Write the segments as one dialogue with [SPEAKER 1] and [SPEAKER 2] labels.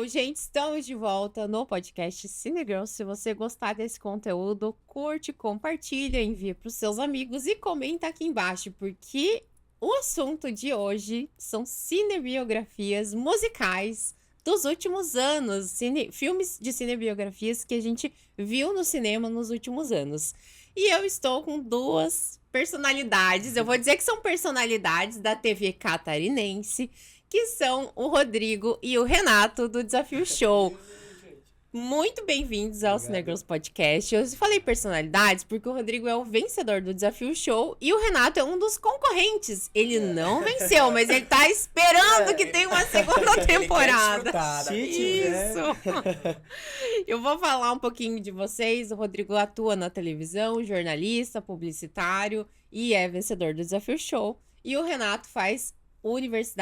[SPEAKER 1] gente, estamos de volta no podcast Cinegirl. Se você gostar desse conteúdo, curte, compartilha, envia para os seus amigos e comenta aqui embaixo, porque o assunto de hoje são cinebiografias musicais dos últimos anos, filmes de cinebiografias que a gente viu no cinema nos últimos anos. E eu estou com duas personalidades, eu vou dizer que são personalidades da TV catarinense, que são o Rodrigo e o Renato do Desafio Show. Muito bem-vindos ao Cinegirls Podcast. Eu falei personalidades porque o Rodrigo é o vencedor do Desafio Show e o Renato é um dos concorrentes. Ele não venceu, mas ele tá esperando que tenha uma segunda temporada. Isso! Eu vou falar um pouquinho de vocês. O Rodrigo atua na televisão, jornalista, publicitário e é vencedor do Desafio Show. E o Renato faz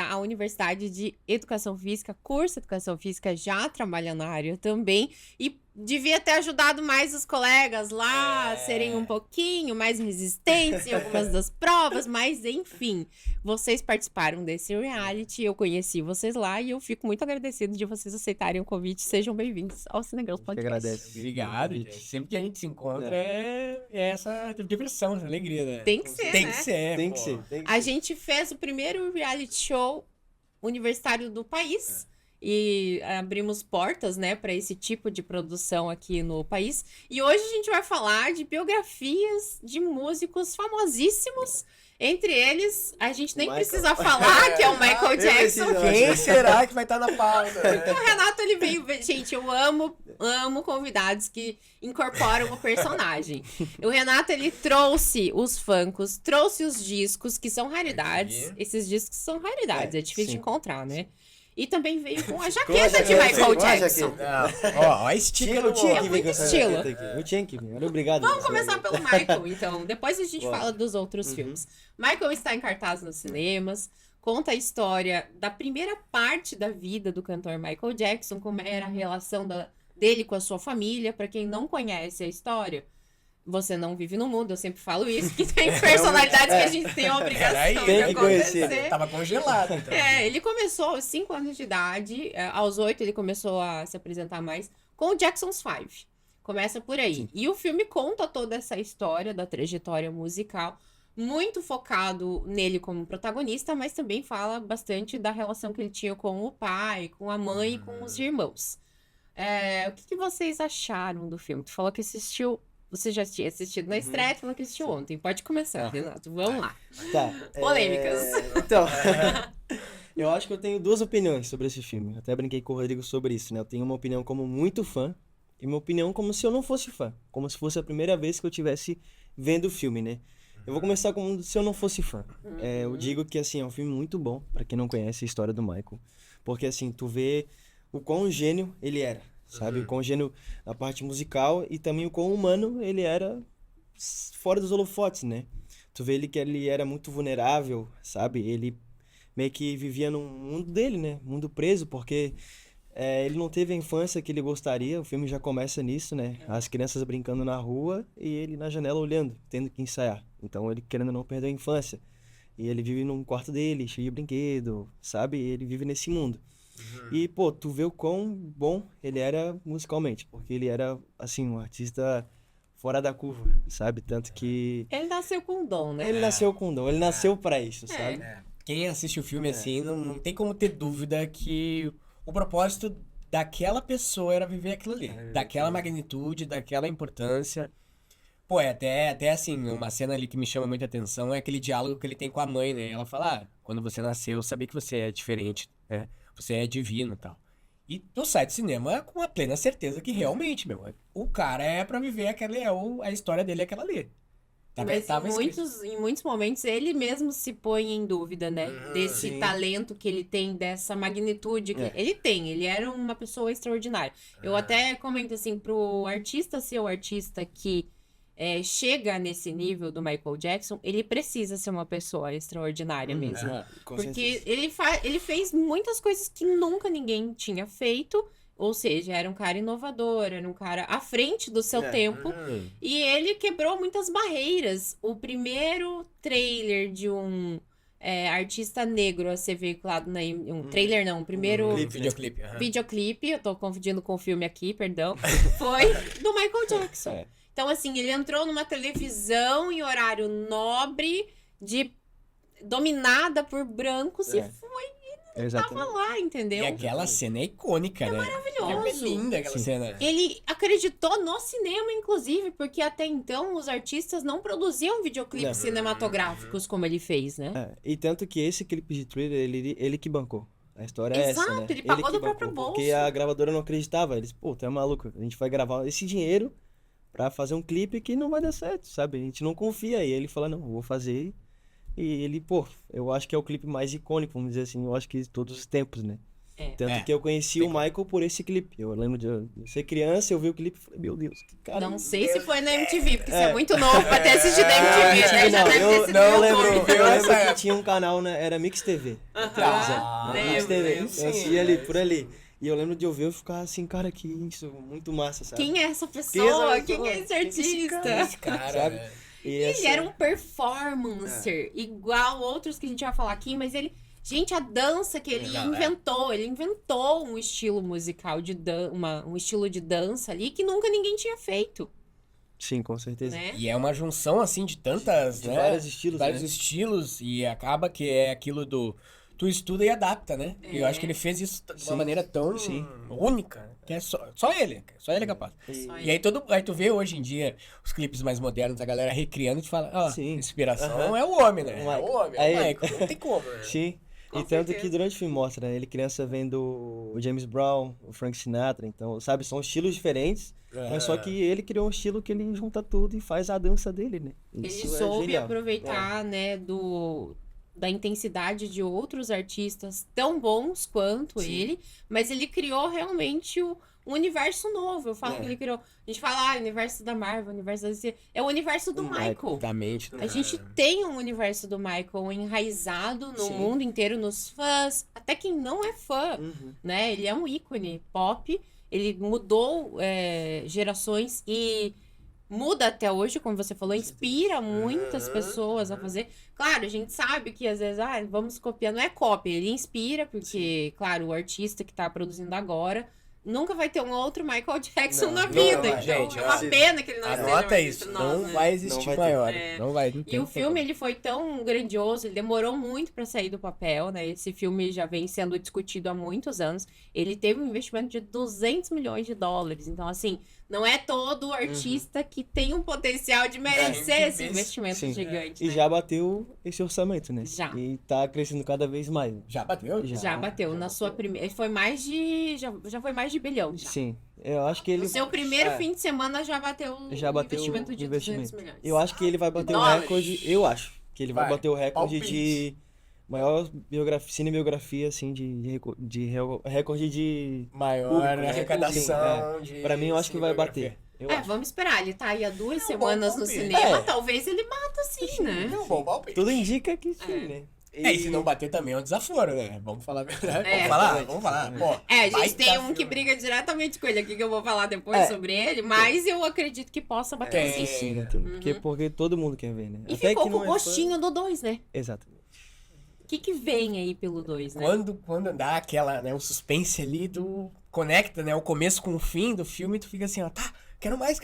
[SPEAKER 1] a Universidade de Educação Física, curso Educação Física, já trabalha na área também e devia ter ajudado mais os colegas lá a serem um pouquinho mais resistentes em algumas das provas, mas enfim, vocês participaram desse reality, eu conheci vocês lá e eu fico muito agradecido de vocês aceitarem o convite. Sejam bem-vindos ao Cinegirls Podcast.
[SPEAKER 2] Agradeço. Obrigado, gente. Sempre que a gente se encontra é essa diversão, essa alegria, né?
[SPEAKER 1] Tem que ser,
[SPEAKER 2] Tem
[SPEAKER 1] né?
[SPEAKER 2] que ser,
[SPEAKER 3] Tem que ser.
[SPEAKER 1] A gente fez o primeiro reality show universitário do país e abrimos portas, né, para esse tipo de produção aqui no país. E hoje a gente vai falar de biografias de músicos famosíssimos. Entre eles, a gente nem precisa falar que é o Michael Jackson.
[SPEAKER 2] Quem será que vai estar na pauta?
[SPEAKER 1] O Renato, ele veio... Gente, eu amo convidados que incorporam o personagem. O Renato, ele trouxe os funkos, trouxe os discos, que são raridades. Esses discos são raridades, é difícil de encontrar, né? E também veio com a jaqueta de Michael Jackson.
[SPEAKER 2] Ó, a estica
[SPEAKER 3] Eu tinha
[SPEAKER 1] É
[SPEAKER 3] que vir
[SPEAKER 1] muito
[SPEAKER 3] com essa
[SPEAKER 1] estilo.
[SPEAKER 3] jaqueta aqui. Eu tinha que vir. Olha, obrigado.
[SPEAKER 1] Vamos começar pelo Michael, então. Depois a gente
[SPEAKER 3] Bora.
[SPEAKER 1] fala dos outros filmes. Michael está em cartaz nos cinemas, conta a história da primeira parte da vida do cantor Michael Jackson, como era a relação dele com a sua família. Para quem não conhece a história, você não vive no mundo, eu sempre falo isso, que tem personalidades que a gente tem a obrigação
[SPEAKER 3] Tem
[SPEAKER 1] de
[SPEAKER 3] que conhecer.
[SPEAKER 1] acontecer.
[SPEAKER 2] Tava congelado, então.
[SPEAKER 1] Ele começou aos 5 anos de idade, aos 8 ele começou a se apresentar mais com o Jackson's 5. Começa por aí. Sim. E o filme conta toda essa história da trajetória musical, muito focado nele como protagonista, mas também fala bastante da relação que ele tinha com o pai, com a mãe e com os irmãos. O que vocês acharam do filme? Tu falou que assistiu... Você já tinha assistido na estreia, falou que assistiu ontem. Pode começar, Renato. Vamos lá.
[SPEAKER 3] Tá.
[SPEAKER 1] Polêmicas.
[SPEAKER 3] Então, eu acho que eu tenho duas opiniões sobre esse filme. Eu até brinquei com o Rodrigo sobre isso, né? Eu tenho uma opinião como muito fã e uma opinião como se eu não fosse fã. Como se fosse a primeira vez que eu estivesse vendo o filme, né? Eu vou começar como se eu não fosse fã. Eu digo que, assim, é um filme muito bom, pra quem não conhece a história do Michael. Porque, assim, tu vê o quão gênio ele era. Sabe, o quão gênio na parte musical e também o quão humano ele era fora dos holofotes, né? Tu vê que ele era muito vulnerável, sabe? Ele meio que vivia num mundo dele, né? Mundo preso, porque ele não teve a infância que ele gostaria. O filme já começa nisso, né? As crianças brincando na rua e ele na janela olhando, tendo que ensaiar. Então ele, querendo ou não, perdeu a infância. E ele vive num quarto dele, cheio de brinquedo, sabe? Ele vive nesse mundo. E, pô, tu vê o quão bom ele era musicalmente, porque ele era, assim, um artista fora da curva, sabe? Tanto que...
[SPEAKER 1] Ele nasceu com dom, né?
[SPEAKER 3] Ele nasceu com dom, ele nasceu pra isso, sabe?
[SPEAKER 2] Quem assiste o filme assim, não tem como ter dúvida que o propósito daquela pessoa era viver aquilo ali. Daquela magnitude, daquela importância. Pô, até assim, uma cena ali que me chama muita atenção é aquele diálogo que ele tem com a mãe, né? Ela fala, quando você nasceu, eu sabia que você é diferente, né? Você é divino e tal. E tu sai do cinema com a plena certeza que realmente, meu, o cara é pra viver a história dele é aquela ali.
[SPEAKER 1] Mas em muitos momentos ele mesmo se põe em dúvida, né? Desse talento que ele tem, dessa magnitude que ele tem. Ele era uma pessoa extraordinária. Eu até comento assim, pro artista ser o artista que chega nesse nível do Michael Jackson, ele precisa ser uma pessoa extraordinária mesmo. Porque ele fez muitas coisas que nunca ninguém tinha feito, ou seja, era um cara inovador, era um cara à frente do seu tempo, e ele quebrou muitas barreiras. O primeiro trailer de um artista negro a ser veiculado um trailer não, primeiro
[SPEAKER 2] Videoclipe.
[SPEAKER 1] videoclipe, eu tô confundindo com o filme aqui, perdão, foi do Michael Jackson. Então, assim, ele entrou numa televisão em horário nobre, dominada por brancos e foi tava lá, entendeu?
[SPEAKER 2] E aquela cena é icônica, né?
[SPEAKER 1] Maravilhoso.
[SPEAKER 2] É linda aquela cena.
[SPEAKER 1] Ele acreditou no cinema, inclusive, porque até então os artistas não produziam videoclipes cinematográficos como ele fez, né?
[SPEAKER 3] E tanto que esse clipe de Thriller, ele que bancou. A história é essa, né?
[SPEAKER 1] Ele pagou
[SPEAKER 3] que
[SPEAKER 1] do próprio
[SPEAKER 3] bancou,
[SPEAKER 1] bolso.
[SPEAKER 3] Porque a gravadora não acreditava. Eles, pô, tu é maluco, a gente vai gravar esse dinheiro pra fazer um clipe que não vai dar certo, sabe? A gente não confia. E ele fala, não, eu vou fazer. E ele, pô, eu acho que é o clipe mais icônico, vamos dizer assim, eu acho que de todos os tempos, né? Tanto que eu conheci o Michael por esse clipe. Eu lembro de eu ser criança, eu vi o clipe e falei, meu Deus, que cara.
[SPEAKER 1] Não sei se foi na MTV, porque você é muito novo pra ter assistido na MTV, né? Já
[SPEAKER 3] Não,
[SPEAKER 1] deve ter sido
[SPEAKER 3] eu
[SPEAKER 1] no
[SPEAKER 3] lembro,
[SPEAKER 1] YouTube.
[SPEAKER 3] eu lembro que tinha um canal, né? Era Mix TV. Mix TV. Eu assistia ali, por ali. E eu lembro de ouvir e ficar assim, cara, que isso, muito massa, sabe?
[SPEAKER 1] Quem é essa pessoa? Quem é esse
[SPEAKER 3] Quem é esse
[SPEAKER 1] artista?
[SPEAKER 2] Esse cara,
[SPEAKER 3] Sabe? E
[SPEAKER 1] Ele era um performancer, igual outros que a gente vai falar aqui, mas ele... Gente, a dança que ele inventou um estilo musical, um estilo de dança ali que nunca ninguém tinha feito.
[SPEAKER 3] Sim, com certeza.
[SPEAKER 1] Né?
[SPEAKER 2] E é uma junção, assim, de tantas,
[SPEAKER 3] De
[SPEAKER 2] né?
[SPEAKER 3] vários estilos,
[SPEAKER 2] Vários
[SPEAKER 3] né?
[SPEAKER 2] estilos, e acaba que é aquilo do... Tu estuda e adapta, né? E eu acho que ele fez isso de uma maneira tão única, que é só ele é capaz. E aí, aí tu vê hoje em dia os clipes mais modernos, a galera recriando e tu fala, ó, inspiração é o homem, né? É o homem, é o Michael, não tem como, né?
[SPEAKER 3] Sim. E tanto que durante o filme mostra, né? Ele criança vendo o James Brown, o Frank Sinatra, então, sabe, são estilos diferentes, mas só que ele criou um estilo que ele junta tudo e faz a dança dele, né?
[SPEAKER 1] Ele
[SPEAKER 3] Isso é
[SPEAKER 1] soube
[SPEAKER 3] genial.
[SPEAKER 1] aproveitar, né, da intensidade de outros artistas tão bons quanto ele, mas ele criou realmente um universo novo. Eu falo que ele criou... A gente fala, universo da Marvel, universo da DC. É o universo do Michael.
[SPEAKER 2] Da mente.
[SPEAKER 1] A gente tem um universo do Michael enraizado no mundo inteiro, nos fãs, até quem não é fã, né? Ele é um ícone pop, ele mudou gerações e muda até hoje, como você falou, inspira muitas pessoas a fazer. Claro, a gente sabe que às vezes, vamos copiar, não é cópia, ele inspira, porque, claro, o artista que tá produzindo agora nunca vai ter um outro Michael Jackson na vida. Então,
[SPEAKER 2] gente,
[SPEAKER 1] é uma pena que ele não esteja
[SPEAKER 2] anota
[SPEAKER 1] mais
[SPEAKER 2] isso,
[SPEAKER 1] entre nós,
[SPEAKER 2] não
[SPEAKER 1] né?
[SPEAKER 2] vai existir maior. Não vai.
[SPEAKER 1] E o filme, ele foi tão grandioso, ele demorou muito pra sair do papel, né? Esse filme já vem sendo discutido há muitos anos. Ele teve um investimento de 200 milhões de dólares. Então, assim, não é todo artista que tem um potencial de merecer esse investimento gigante.
[SPEAKER 3] E
[SPEAKER 1] né?
[SPEAKER 3] já bateu esse orçamento, né?
[SPEAKER 1] Já.
[SPEAKER 3] E tá crescendo cada vez mais.
[SPEAKER 2] Já bateu?
[SPEAKER 1] Já bateu. Na sua primeira... Foi mais de... Já foi mais de bilhão, já.
[SPEAKER 3] Sim. Eu acho que ele...
[SPEAKER 1] No seu primeiro fim de semana já bateu o investimento de 200 milhões.
[SPEAKER 3] Eu acho que ele vai bater o recorde... Eu acho que ele vai bater o recorde de maior cinebiografia, assim, de recorde de...
[SPEAKER 2] Maior
[SPEAKER 3] público,
[SPEAKER 2] arrecadação.
[SPEAKER 3] Pra mim, eu acho que vai bater.
[SPEAKER 1] Vamos esperar. Ele tá aí há 2 semanas no cinema. Talvez ele bata sim, né?
[SPEAKER 2] É um bom palpite.
[SPEAKER 3] Tudo indica que sim, né?
[SPEAKER 2] E se não bater também é um desaforo, né? Vamos falar a verdade. Vamos falar. Pô,
[SPEAKER 1] a gente tem um que briga diretamente com ele aqui, que eu vou falar depois sobre ele, mas eu acredito que possa bater sim.
[SPEAKER 3] Sim, né? Porque todo mundo quer ver, né?
[SPEAKER 1] E até ficou com o gostinho do 2, né?
[SPEAKER 3] Exatamente.
[SPEAKER 1] O que vem aí pelo 2, né?
[SPEAKER 2] Quando dá aquela, né, o suspense ali conecta, né, o começo com o fim do filme, tu fica assim, ó, tá, quero mais.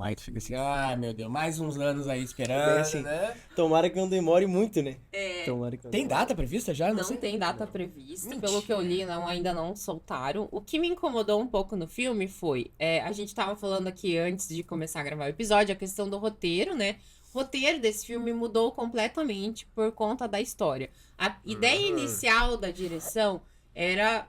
[SPEAKER 2] Aí tu fica assim, meu Deus, mais uns anos aí esperando,
[SPEAKER 3] assim,
[SPEAKER 2] né?
[SPEAKER 3] Tomara que não demore muito, né? Tomara que não
[SPEAKER 2] Tem data prevista já?
[SPEAKER 1] Não tem data prevista. Pelo que eu li, ainda não soltaram. O que me incomodou um pouco no filme foi... a gente tava falando aqui antes de começar a gravar o episódio, a questão do roteiro, né? O roteiro desse filme mudou completamente por conta da história. A ideia inicial da direção era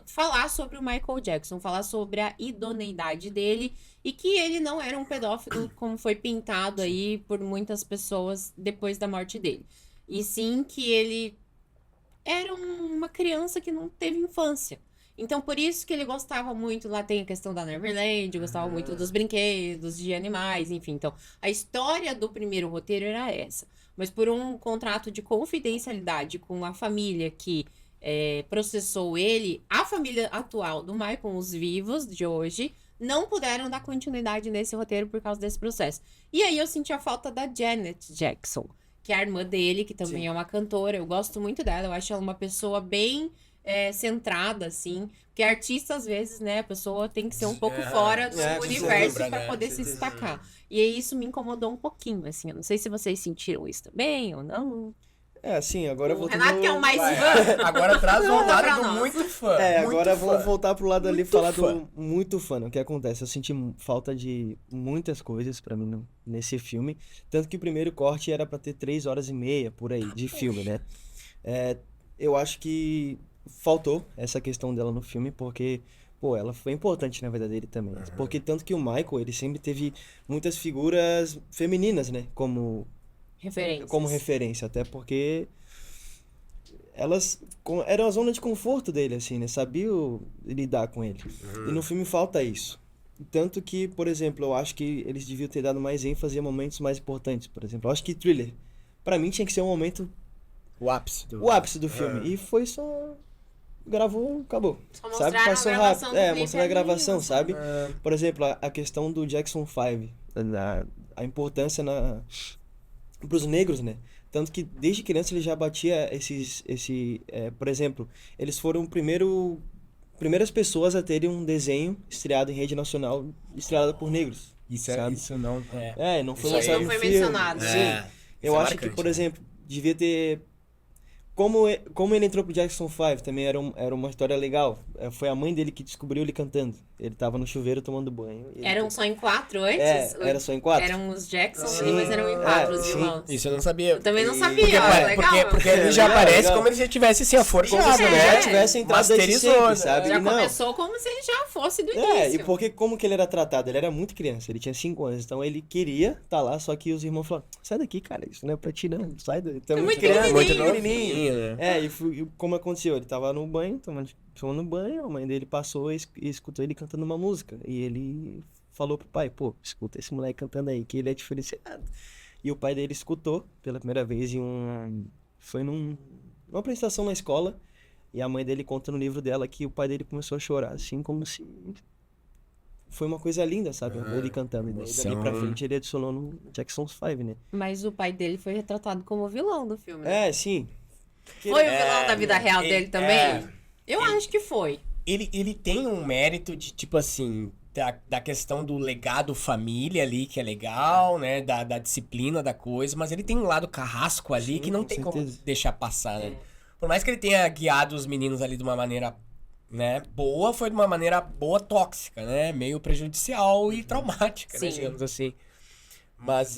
[SPEAKER 1] falar sobre o Michael Jackson, falar sobre a idoneidade dele e que ele não era um pedófilo como foi pintado aí por muitas pessoas depois da morte dele. E sim que ele era uma criança que não teve infância. Então, por isso que ele gostava muito, lá tem a questão da Neverland, gostava muito dos brinquedos, de animais, enfim. Então, a história do primeiro roteiro era essa. Mas por um contrato de confidencialidade com a família que processou ele, a família atual do Michael, os vivos de hoje, não puderam dar continuidade nesse roteiro por causa desse processo. E aí eu senti a falta da Janet Jackson, que é a irmã dele, que também é uma cantora. Eu gosto muito dela, eu acho ela uma pessoa bem centrada, assim. Porque artista, às vezes, né, a pessoa tem que ser um pouco fora do
[SPEAKER 3] com
[SPEAKER 1] universo
[SPEAKER 2] certeza,
[SPEAKER 1] para
[SPEAKER 2] né?
[SPEAKER 1] poder
[SPEAKER 3] Com
[SPEAKER 1] se
[SPEAKER 3] certeza.
[SPEAKER 1] destacar. E aí isso me incomodou um pouquinho, assim. Eu não sei se vocês sentiram isso também ou não.
[SPEAKER 3] Assim, agora
[SPEAKER 1] O
[SPEAKER 3] voltando...
[SPEAKER 1] Renato que é o mais
[SPEAKER 2] Vai,
[SPEAKER 1] fã.
[SPEAKER 2] agora traz um
[SPEAKER 1] Conta pra
[SPEAKER 2] lado do
[SPEAKER 1] nós.
[SPEAKER 2] muito fã. muito
[SPEAKER 3] Agora
[SPEAKER 2] fã.
[SPEAKER 3] vamos voltar pro lado ali,
[SPEAKER 2] Muito
[SPEAKER 3] falar
[SPEAKER 2] fã.
[SPEAKER 3] do muito fã. O que acontece? Eu senti falta de muitas coisas pra mim nesse filme. Tanto que o primeiro corte era pra ter 3 horas e meia, por aí, de filme, né? Eu acho que faltou essa questão dela no filme, porque, pô, ela foi importante na vida dele também. Porque tanto que o Michael, ele sempre teve muitas figuras femininas, né? Como
[SPEAKER 1] Referências.
[SPEAKER 3] referência, até porque elas eram a zona de conforto dele, assim, né? Sabiam lidar com ele. E no filme falta isso. Tanto que, por exemplo, eu acho que eles deviam ter dado mais ênfase a momentos mais importantes. Por exemplo, eu acho que Thriller, pra mim, tinha que ser um momento,
[SPEAKER 2] O ápice
[SPEAKER 3] o ápice do filme. E foi só... Gravou, acabou.
[SPEAKER 1] Só
[SPEAKER 3] Sabe?
[SPEAKER 1] mostraram a
[SPEAKER 3] Passou
[SPEAKER 1] gravação
[SPEAKER 3] rápido.
[SPEAKER 1] do clipe
[SPEAKER 3] Mostrando a
[SPEAKER 1] ali,
[SPEAKER 3] gravação,
[SPEAKER 1] mostrando.
[SPEAKER 3] sabe? Por exemplo, a questão do Jackson 5, a importância pros negros, né? Tanto que desde criança ele já batia por exemplo, eles foram primeiras pessoas a terem um desenho estreado em rede nacional, estreado por negros.
[SPEAKER 2] Isso,
[SPEAKER 3] sabe?
[SPEAKER 2] isso não...
[SPEAKER 3] Não foi
[SPEAKER 2] Isso aí
[SPEAKER 3] mostrado
[SPEAKER 1] não
[SPEAKER 3] no
[SPEAKER 1] foi
[SPEAKER 3] filme.
[SPEAKER 1] mencionado.
[SPEAKER 3] Sim. Eu
[SPEAKER 2] Isso é
[SPEAKER 3] acho que,
[SPEAKER 2] marcante,
[SPEAKER 3] por
[SPEAKER 2] né?
[SPEAKER 3] exemplo, devia ter... Como ele entrou pro Jackson 5 também era uma história legal. Foi a mãe dele que descobriu ele cantando. Ele tava no chuveiro tomando banho. e ele
[SPEAKER 1] Eram só em 4 antes?
[SPEAKER 3] era só em 4?
[SPEAKER 1] Eram os Jacksons
[SPEAKER 3] Sim.
[SPEAKER 1] ali, mas eram em 4 os
[SPEAKER 3] sim.
[SPEAKER 1] irmãos.
[SPEAKER 2] Isso eu não sabia.
[SPEAKER 1] Eu também não sabia,
[SPEAKER 2] Porque,
[SPEAKER 1] ó, legal.
[SPEAKER 2] porque ele já
[SPEAKER 3] Legal,
[SPEAKER 2] aparece
[SPEAKER 3] legal.
[SPEAKER 2] como ele já tivesse assim, a
[SPEAKER 3] Como
[SPEAKER 2] forjado,
[SPEAKER 3] se ele
[SPEAKER 2] né?
[SPEAKER 3] já tivesse entrado desde
[SPEAKER 2] Masterizou,
[SPEAKER 3] sempre,
[SPEAKER 2] né?
[SPEAKER 3] sabe?
[SPEAKER 1] Já
[SPEAKER 3] E não.
[SPEAKER 1] começou como se ele já fosse do
[SPEAKER 3] E
[SPEAKER 1] início.
[SPEAKER 3] porque como que ele era tratado? Ele era muito criança, ele tinha 5 anos, então ele queria estar lá, só que os irmãos falaram, sai daqui, cara, isso não é pra ti não, sai daí, tu é muito
[SPEAKER 1] muito
[SPEAKER 3] criança.
[SPEAKER 2] Muito
[SPEAKER 1] pequenininho.
[SPEAKER 2] novinho, né?
[SPEAKER 3] E como aconteceu? Ele tava no banho, tomando banho, a mãe dele passou e escutou ele cantando uma música, e ele falou pro pai, pô, escuta esse moleque cantando aí, que ele é diferenciado. E o pai dele escutou pela primeira vez foi numa apresentação na escola, e a mãe dele conta no livro dela que o pai dele começou a chorar, assim, como se... Foi uma coisa linda, sabe? Ele cantando. E daí, dali pra
[SPEAKER 2] emoção.
[SPEAKER 3] frente, ele adicionou no Jackson's 5, né?
[SPEAKER 1] Mas o pai dele foi retratado como o vilão do filme, né?
[SPEAKER 3] Sim.
[SPEAKER 1] Foi o vilão da vida real dele também? Eu
[SPEAKER 2] Ele-
[SPEAKER 1] acho que foi.
[SPEAKER 2] Ele tem um mérito de, tipo assim, da questão do legado família ali, que é legal, né? Da disciplina da coisa, mas ele tem um lado carrasco ali
[SPEAKER 3] Sim,
[SPEAKER 2] que não
[SPEAKER 3] com
[SPEAKER 2] tem como
[SPEAKER 3] certeza.
[SPEAKER 2] deixar passar, né? Por mais que ele tenha guiado os meninos ali de uma maneira, né, boa, foi de uma maneira boa tóxica, né? Meio prejudicial e traumática, né?
[SPEAKER 1] Sim.
[SPEAKER 2] Digamos assim. Mas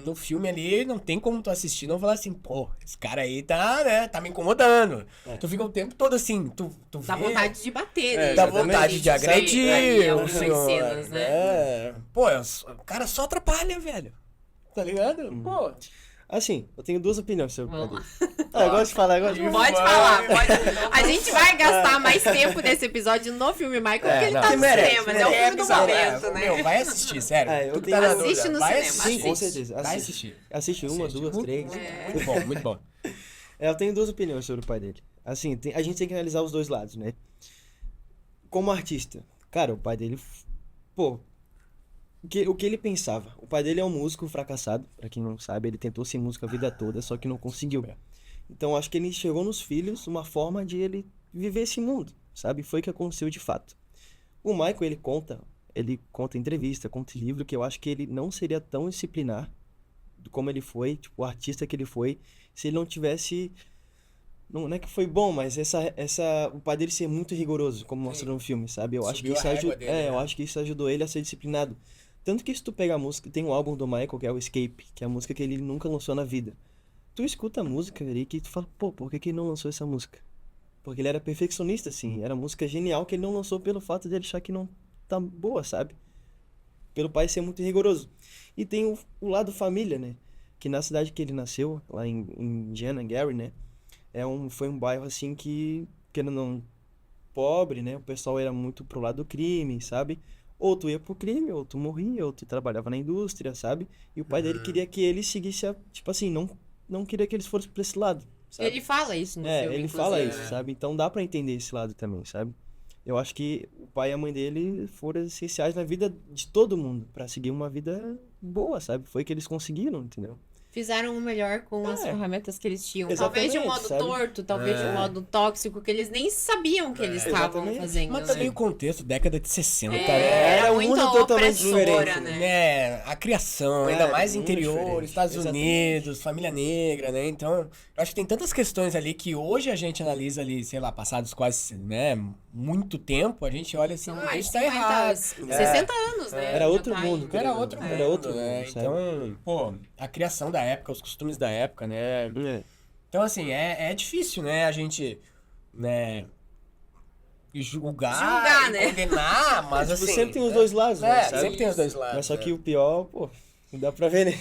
[SPEAKER 2] no filme ali não tem como tu assistir e não falar assim, pô, esse cara aí tá, né, tá me incomodando. Tu fica o tempo todo assim, tu
[SPEAKER 1] Dá
[SPEAKER 2] vê,
[SPEAKER 1] vontade de bater, né?
[SPEAKER 2] dá
[SPEAKER 3] exatamente.
[SPEAKER 2] vontade de agredir
[SPEAKER 1] Ali,
[SPEAKER 2] o
[SPEAKER 1] algumas
[SPEAKER 2] senhor,
[SPEAKER 1] cenas, né?
[SPEAKER 2] Pô, o cara só atrapalha, velho. Tá ligado? Pô.
[SPEAKER 3] Assim, eu tenho duas opiniões sobre o pai
[SPEAKER 1] Vamos
[SPEAKER 3] dele. Eu gosto de falar, eu gosto de
[SPEAKER 1] Pode falar, pode. A gente vai gastar mais tempo nesse episódio no filme Michael, porque ele
[SPEAKER 2] não,
[SPEAKER 1] tá
[SPEAKER 2] que
[SPEAKER 1] nos
[SPEAKER 2] merece,
[SPEAKER 1] cinemas. É o filme do
[SPEAKER 2] bizarro,
[SPEAKER 1] momento, né?
[SPEAKER 2] Meu, vai assistir, sério.
[SPEAKER 3] Eu
[SPEAKER 2] Tu
[SPEAKER 3] tenho-
[SPEAKER 2] tá na
[SPEAKER 1] Assiste
[SPEAKER 2] dúvida,
[SPEAKER 1] no
[SPEAKER 2] vai
[SPEAKER 1] cinema,
[SPEAKER 2] assistir.
[SPEAKER 3] Sim, com certeza.
[SPEAKER 2] Vai assistir.
[SPEAKER 3] Assiste uma,
[SPEAKER 2] Assiste.
[SPEAKER 3] duas, três.
[SPEAKER 2] Muito bom, muito bom.
[SPEAKER 3] Eu tenho duas opiniões sobre o pai dele. Assim, a gente tem que analisar os dois lados, né? Como artista, cara, o pai dele, pô, o que ele pensava? O pai dele é um músico fracassado, pra quem não sabe, ele tentou ser músico a vida toda, só que não conseguiu. Então acho que ele enxergou nos filhos uma forma de ele viver esse mundo, sabe? Foi o que aconteceu de fato. O Michael, ele conta em entrevista, conta em livro, que eu acho que ele não seria tão disciplinar como ele foi, tipo, o artista que ele foi, se ele não tivesse... Não é que foi bom, mas o pai dele ser muito rigoroso, como mostra no filme, sabe? Eu acho que
[SPEAKER 2] Subiu a
[SPEAKER 3] isso
[SPEAKER 2] régua dele, né?
[SPEAKER 3] eu acho que isso ajudou ele a ser disciplinado. Tanto que se tu pega a música, tem um álbum do Michael, que é o Escape, que é a música que ele nunca lançou na vida. Tu escuta a música ali que tu fala, pô, por que ele não lançou essa música? Porque ele era perfeccionista, assim, era música genial que ele não lançou pelo fato de ele achar que não tá boa, sabe? Pelo pai ser muito rigoroso. E tem o lado família, né? Que na cidade que ele nasceu, lá em Indiana, Gary, né? Foi um bairro assim que era não pobre, né? O pessoal era muito pro lado do crime, sabe? Ou tu ia pro crime, ou tu morria, ou tu trabalhava na indústria, sabe? E o pai dele queria que ele seguisse, tipo assim, não queria que eles fossem pra esse lado, sabe?
[SPEAKER 1] Ele fala isso no filme,
[SPEAKER 3] Ele fala
[SPEAKER 1] inclusive.
[SPEAKER 3] isso, sabe? Então dá pra entender esse lado também, sabe? Eu acho que o pai e a mãe dele foram essenciais na vida de todo mundo pra seguir uma vida boa, sabe? Foi que eles conseguiram, entendeu?
[SPEAKER 1] Fizeram o melhor com as ferramentas que eles tinham. Talvez de um modo
[SPEAKER 3] sabe?
[SPEAKER 1] torto, talvez de um modo tóxico, que eles nem sabiam que eles estavam fazendo.
[SPEAKER 2] Mas também o contexto, década de 60, né?
[SPEAKER 1] Era
[SPEAKER 3] um
[SPEAKER 1] muito
[SPEAKER 3] mundo totalmente
[SPEAKER 1] opressora,
[SPEAKER 3] diferente,
[SPEAKER 1] né?
[SPEAKER 2] A criação, ainda mais
[SPEAKER 3] muito
[SPEAKER 2] interior,
[SPEAKER 3] diferente.
[SPEAKER 2] Estados
[SPEAKER 3] Exatamente.
[SPEAKER 2] Unidos, família negra, né? Então, eu acho que tem tantas questões ali que hoje a gente analisa ali, sei lá, passados quase, né, muito tempo, a gente olha assim,
[SPEAKER 1] São mais
[SPEAKER 2] isso
[SPEAKER 1] de
[SPEAKER 2] tá
[SPEAKER 1] 50,
[SPEAKER 2] errado.
[SPEAKER 1] 60 anos, né?
[SPEAKER 3] Era
[SPEAKER 1] Já
[SPEAKER 3] outro
[SPEAKER 1] tá
[SPEAKER 3] mundo,
[SPEAKER 1] indo.
[SPEAKER 2] Era outro mundo,
[SPEAKER 3] Era outro
[SPEAKER 2] né?
[SPEAKER 3] mundo, sabe?
[SPEAKER 2] Então, pô, a criação da época, os costumes da época, né? Então, assim, é difícil, né, a gente, né, julgar e
[SPEAKER 1] né?
[SPEAKER 2] condenar, mas
[SPEAKER 3] Tipo,
[SPEAKER 2] assim...
[SPEAKER 3] sempre tem os dois lados, né? Sabe?
[SPEAKER 2] sempre tem os dois lados.
[SPEAKER 3] Mas só
[SPEAKER 2] né?
[SPEAKER 3] que o pior, pô, não dá pra ver, né?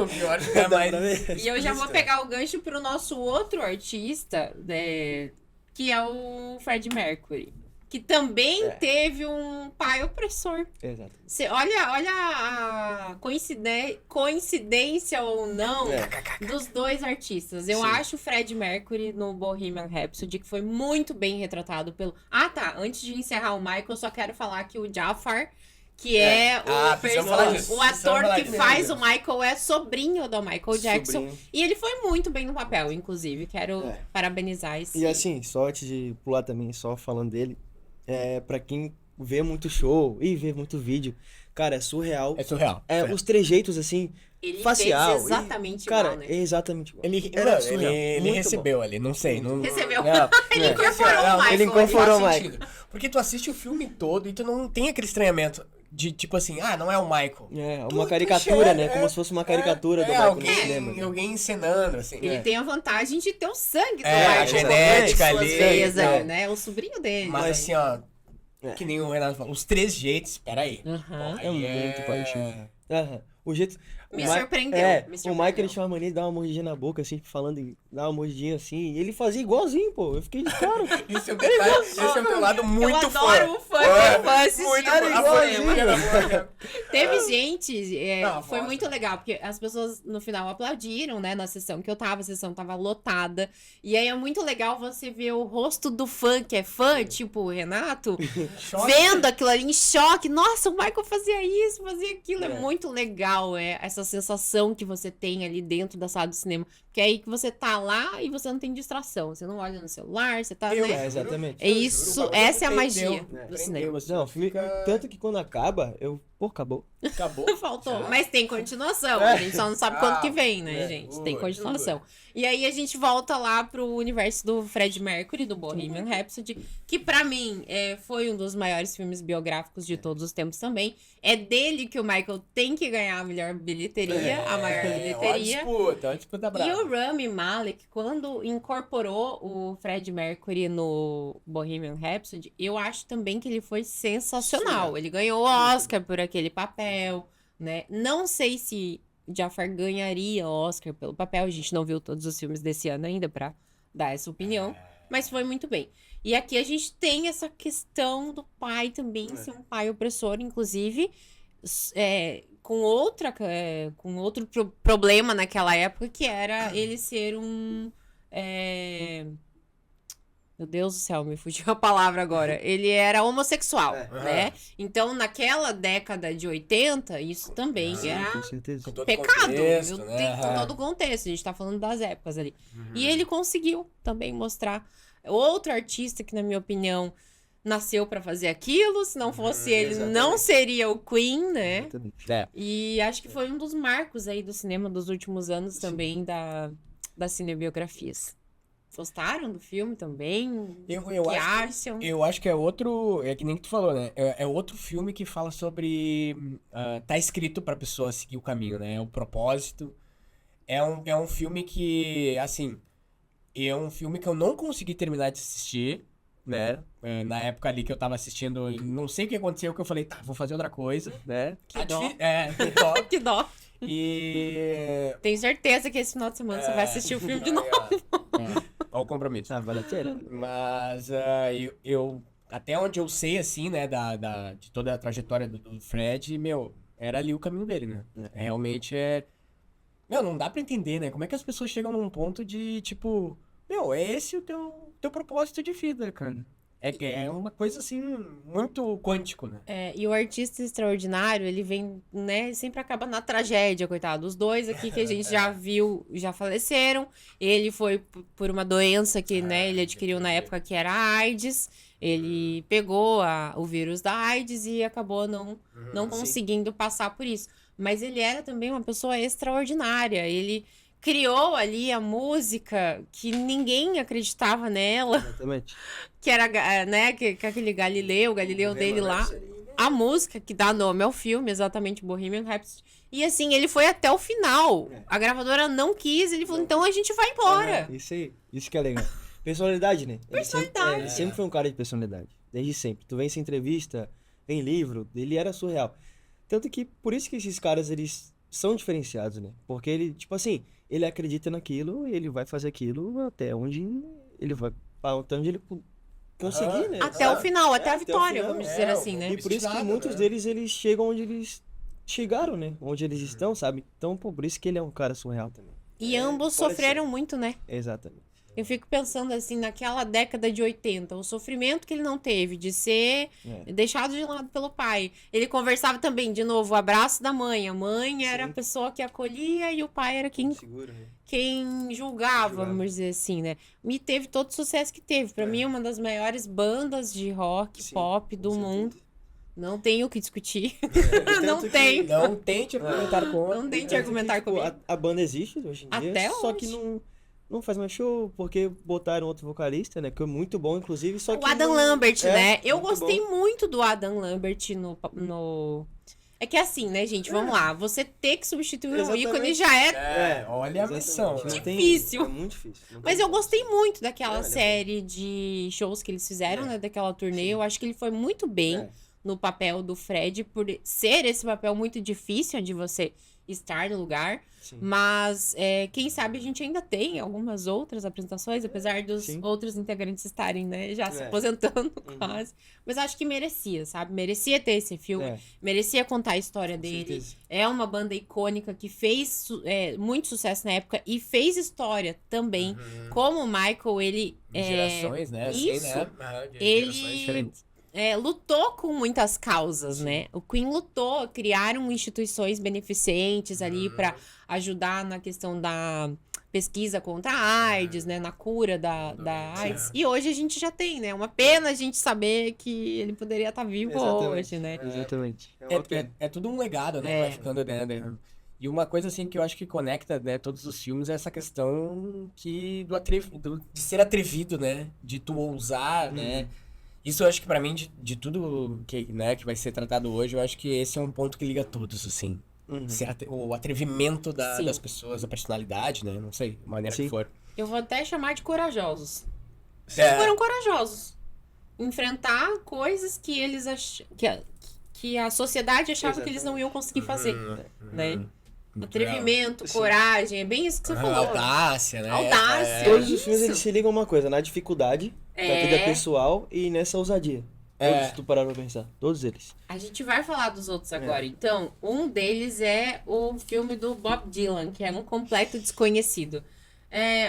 [SPEAKER 2] o pior é
[SPEAKER 3] Dá
[SPEAKER 2] mais...
[SPEAKER 3] pra ver.
[SPEAKER 1] E eu já vou pegar o gancho pro nosso outro artista, né, que é o Fred Mercury. Que também teve um pai opressor.
[SPEAKER 3] Exato.
[SPEAKER 1] Você olha a coincidência ou não dos dois artistas. Eu acho o Fred Mercury no Bohemian Rhapsody que foi muito bem retratado pelo... Ah, tá. Antes de encerrar o Michael, eu só quero falar que o Jafar, que é
[SPEAKER 2] precisamos falar disso.
[SPEAKER 1] o
[SPEAKER 2] Precisamos
[SPEAKER 1] ator
[SPEAKER 2] falar
[SPEAKER 1] que
[SPEAKER 2] disso.
[SPEAKER 1] faz o Michael, é sobrinho do Michael Jackson.
[SPEAKER 3] Sobrinho.
[SPEAKER 1] E ele foi muito bem no papel, inclusive. Quero parabenizar esse...
[SPEAKER 3] E assim, só antes de pular também, só falando dele, pra quem vê muito show e vê muito vídeo, cara, é surreal.
[SPEAKER 2] É surreal.
[SPEAKER 3] Os trejeitos, assim,
[SPEAKER 1] Ele
[SPEAKER 3] facial.
[SPEAKER 1] fez exatamente
[SPEAKER 3] cara,
[SPEAKER 1] igual, né?
[SPEAKER 3] é exatamente igual.
[SPEAKER 2] Ele,
[SPEAKER 3] Era
[SPEAKER 2] mano,
[SPEAKER 3] surreal.
[SPEAKER 2] ele
[SPEAKER 3] Muito
[SPEAKER 2] recebeu ali, não sei. Não,
[SPEAKER 1] Recebeu.
[SPEAKER 2] Não,
[SPEAKER 1] Ele
[SPEAKER 2] é.
[SPEAKER 1] incorporou o Michael.
[SPEAKER 3] Ele incorporou o
[SPEAKER 2] Faz
[SPEAKER 3] Michael.
[SPEAKER 2] sentido. Porque tu assiste o filme todo e tu não tem aquele estranhamento de tipo assim, não é o Michael.
[SPEAKER 3] Uma
[SPEAKER 2] Tu
[SPEAKER 3] caricatura,
[SPEAKER 2] enxerga,
[SPEAKER 3] né? Como se fosse uma caricatura do Michael no cinema.
[SPEAKER 2] alguém encenando, assim.
[SPEAKER 1] Ele tem a vantagem de ter o sangue do
[SPEAKER 2] a
[SPEAKER 1] Michael.
[SPEAKER 2] genética
[SPEAKER 1] Suas
[SPEAKER 2] ali,
[SPEAKER 1] veias,
[SPEAKER 3] né?
[SPEAKER 1] né? O sobrinho dele.
[SPEAKER 2] Mas assim, ó, que nem o Renato falou, os trejeitos, peraí.
[SPEAKER 1] Aham.
[SPEAKER 3] É muito parecido. Aham. O jeito.
[SPEAKER 1] Me
[SPEAKER 3] o Mi-
[SPEAKER 1] surpreendeu,
[SPEAKER 3] É,
[SPEAKER 1] me
[SPEAKER 3] o
[SPEAKER 1] surpreendeu.
[SPEAKER 3] Michael ele tinha uma mania de dar uma mordidinha na boca, assim, falando e dar uma mordidinha assim. E ele fazia igualzinho, pô. Eu fiquei de cara.
[SPEAKER 2] Esse é um detalhe, esse é um teu lado muito
[SPEAKER 1] Eu adoro o fã que é fã assistindo
[SPEAKER 2] muito
[SPEAKER 1] no cinema. Teve gente,
[SPEAKER 2] Não,
[SPEAKER 1] foi
[SPEAKER 2] mostra.
[SPEAKER 1] muito legal, porque as pessoas no final aplaudiram, né, na sessão que eu tava, a sessão tava lotada, e aí é muito legal você ver o rosto do fã, que é fã, tipo o Renato, vendo aquilo ali em choque, nossa, o Michael fazia isso, fazia aquilo, é muito legal, essa sensação que você tem ali dentro da sala do cinema, porque é aí que você tá lá e você não tem distração, você não olha no celular, você tá, né,
[SPEAKER 3] Exatamente.
[SPEAKER 1] é isso, essa é a magia do cinema.
[SPEAKER 3] Não, o filme. Tanto que quando acaba, pô, acabou.
[SPEAKER 2] Acabou.
[SPEAKER 1] Faltou. Mas tem continuação. A gente só não sabe quando que vem, né, gente? Tem
[SPEAKER 2] juro,
[SPEAKER 1] continuação. E aí a gente volta lá pro universo do Fred Mercury, do Bohemian Rhapsody, que pra mim foi um dos maiores filmes biográficos de todos os tempos também. É dele que o Michael tem que ganhar a melhor bilheteria, a maior bilheteria.
[SPEAKER 2] Uma disputa
[SPEAKER 1] E
[SPEAKER 2] brava.
[SPEAKER 1] o Rami Malek, quando incorporou o Fred Mercury no Bohemian Rhapsody, eu acho também que ele foi sensacional. Ele ganhou o Oscar por aquele papel, né? Não sei se Jafar ganharia Oscar pelo papel, a gente não viu todos os filmes desse ano ainda pra dar essa opinião, mas foi muito bem. E aqui a gente tem essa questão do pai também ser um pai opressor, inclusive com outro problema naquela época, que era ele ser um... Meu Deus do céu, me fugiu a palavra agora. Ele era homossexual, né? Então, naquela década de 80, isso também era
[SPEAKER 3] Com certeza.
[SPEAKER 2] Todo
[SPEAKER 1] pecado.
[SPEAKER 2] contexto,
[SPEAKER 1] Tem
[SPEAKER 2] né?
[SPEAKER 1] todo o contexto, a gente tá falando das épocas ali. E ele conseguiu também mostrar outro artista que, na minha opinião, nasceu pra fazer aquilo. Se não fosse ele, não seria o Queen, né?
[SPEAKER 3] Exatamente.
[SPEAKER 1] E acho que foi um dos marcos aí do cinema dos últimos anos também, das cinebiografias. Gostaram do filme também?
[SPEAKER 2] Eu
[SPEAKER 1] que
[SPEAKER 2] acho
[SPEAKER 1] acham?
[SPEAKER 2] Eu acho que é outro. É que nem tu falou, né? É outro filme que fala sobre. Tá escrito pra pessoa seguir o caminho, né? O propósito. É um filme que, assim. É um filme que eu não consegui terminar de assistir, né? Na época ali que eu tava assistindo, não sei o que aconteceu, que eu falei, tá, vou fazer outra coisa, né?
[SPEAKER 1] Que dó.
[SPEAKER 2] Que dó.
[SPEAKER 1] Que dó.
[SPEAKER 2] E.
[SPEAKER 1] Tenho certeza que esse final de semana você vai assistir o filme de novo.
[SPEAKER 2] Olha o compromisso.
[SPEAKER 3] Vale a pena.
[SPEAKER 2] Mas eu até onde eu sei, assim, né, de toda a trajetória do Fred, meu, era ali o caminho dele, né? Realmente Meu, não dá pra entender, né? Como é que as pessoas chegam num ponto de, tipo, meu, é esse o teu propósito de vida, cara. É uma coisa, assim, muito quântico, né?
[SPEAKER 1] E o artista extraordinário, ele vem, né, sempre acaba na tragédia, coitado. Os dois aqui que a gente já viu, já faleceram. Ele foi por uma doença que, né, ele adquiriu na época que era a AIDS. Ele pegou o vírus da AIDS e acabou não conseguindo passar por isso. Mas ele era também uma pessoa extraordinária. Ele criou ali a música que ninguém acreditava nela.
[SPEAKER 3] Exatamente.
[SPEAKER 1] Que era, né, que aquele o Galileu dele lá. A música que dá nome ao filme, exatamente, Bohemian Rhapsody. E assim, ele foi até o final. A gravadora não quis, ele falou, então a gente vai embora.
[SPEAKER 3] Isso aí, isso que é legal. Personalidade, né?
[SPEAKER 1] Personalidade.
[SPEAKER 3] Ele sempre foi um cara de personalidade. Desde sempre. Tu vem essa entrevista, vem livro, ele era surreal. Tanto que, por isso que esses caras, eles são diferenciados, né? Porque ele, tipo assim, ele acredita naquilo e ele vai fazer aquilo até onde ele vai, até onde ele conseguir, né?
[SPEAKER 1] Até o final, até a
[SPEAKER 3] até o
[SPEAKER 1] vitória,
[SPEAKER 3] final.
[SPEAKER 1] vamos dizer assim, né?
[SPEAKER 3] E por isso que muitos deles, eles chegam onde eles chegaram, né? Onde eles estão, sabe? Então, pô, por isso que ele é um cara surreal também.
[SPEAKER 1] E ambos
[SPEAKER 3] pode
[SPEAKER 1] sofreram muito, né?
[SPEAKER 3] Exatamente.
[SPEAKER 1] Eu fico pensando assim, naquela década de 80, o sofrimento que ele não teve de ser deixado de lado pelo pai. Ele conversava também, de novo, o abraço da mãe. A mãe era a pessoa que acolhia e o pai era quem
[SPEAKER 3] Seguro, né?
[SPEAKER 1] quem julgava, vamos dizer assim, né? E teve todo o sucesso que teve. Pra mim, é uma das maiores bandas de rock, pop do mundo. Não tenho o que discutir. Não tem.
[SPEAKER 2] Não tente argumentar contra.
[SPEAKER 1] Não tente argumentar
[SPEAKER 3] Tipo,
[SPEAKER 1] comigo.
[SPEAKER 3] a banda existe hoje em dia,
[SPEAKER 1] Até
[SPEAKER 3] só
[SPEAKER 1] hoje.
[SPEAKER 3] que não faz mais show, porque botaram outro vocalista, né? Que é muito bom, inclusive, só que
[SPEAKER 1] O Adam
[SPEAKER 3] não-
[SPEAKER 1] Lambert, né? Eu
[SPEAKER 3] muito
[SPEAKER 1] gostei
[SPEAKER 3] bom.
[SPEAKER 1] muito do Adam Lambert no... É que é assim, né, gente? Vamos lá. Você ter que substituir um
[SPEAKER 3] Exatamente.
[SPEAKER 1] ícone já é
[SPEAKER 2] Olha a missão.
[SPEAKER 3] Exatamente,
[SPEAKER 2] né?
[SPEAKER 3] não tem-
[SPEAKER 1] difícil.
[SPEAKER 3] É muito difícil. Não
[SPEAKER 1] Mas
[SPEAKER 3] tem
[SPEAKER 1] eu
[SPEAKER 3] como.
[SPEAKER 1] gostei muito daquela
[SPEAKER 3] É,
[SPEAKER 1] série de shows que eles fizeram, né? Daquela turnê. Eu acho que ele foi muito bem
[SPEAKER 3] É.
[SPEAKER 1] no papel do Fred, por ser esse papel muito difícil de você estar no lugar.
[SPEAKER 3] Sim.
[SPEAKER 1] Mas, quem sabe a gente ainda tem algumas outras apresentações, apesar dos
[SPEAKER 3] Sim.
[SPEAKER 1] outros integrantes estarem, né, já se
[SPEAKER 3] É.
[SPEAKER 1] aposentando quase. Mas acho que merecia, sabe? Merecia ter esse filme,
[SPEAKER 3] É,
[SPEAKER 1] merecia contar a história
[SPEAKER 3] com
[SPEAKER 1] dele.
[SPEAKER 3] certeza.
[SPEAKER 1] É uma banda icônica que fez muito sucesso na época e fez história também. Como o Michael, ele
[SPEAKER 2] Gerações, né? Assim,
[SPEAKER 1] isso.
[SPEAKER 2] né? De
[SPEAKER 1] Ele-
[SPEAKER 2] gerações diferentes.
[SPEAKER 1] lutou com muitas causas, né? O Queen lutou, criaram instituições beneficentes ali para ajudar na questão da pesquisa contra a AIDS, né? Na cura da AIDS. E hoje a gente já tem, né? Uma pena a gente saber que ele poderia estar vivo
[SPEAKER 3] Exatamente.
[SPEAKER 1] hoje, né?
[SPEAKER 3] Exatamente. É uma pena.
[SPEAKER 2] É tudo um legado, né? Vai ficando, né? E uma coisa assim que eu acho que conecta, né, todos os filmes é essa questão de ser atrevido, né? De tu ousar, né? Isso eu acho que pra mim, de tudo que, né, que vai ser tratado hoje, eu acho que esse é um ponto que liga todos, assim. O atrevimento
[SPEAKER 1] Sim.
[SPEAKER 2] das pessoas, a personalidade, né? Não sei, a maneira que
[SPEAKER 3] Sim.
[SPEAKER 2] for.
[SPEAKER 1] Eu vou até chamar de corajosos.
[SPEAKER 2] É.
[SPEAKER 1] Foram corajosos. Enfrentar coisas que eles que a sociedade achava que eles não iam conseguir fazer, né? Atrevimento, coragem, é bem isso que você falou.
[SPEAKER 2] Audácia, né?
[SPEAKER 1] Audácia.
[SPEAKER 3] Todos os filmes
[SPEAKER 1] isso.
[SPEAKER 3] eles se ligam uma coisa, na dificuldade da vida pessoal e nessa ousadia. Todos, se tu parar pra pensar. Todos eles.
[SPEAKER 1] A gente vai falar dos outros agora. Então, um deles é o filme do Bob Dylan, que é um completo desconhecido.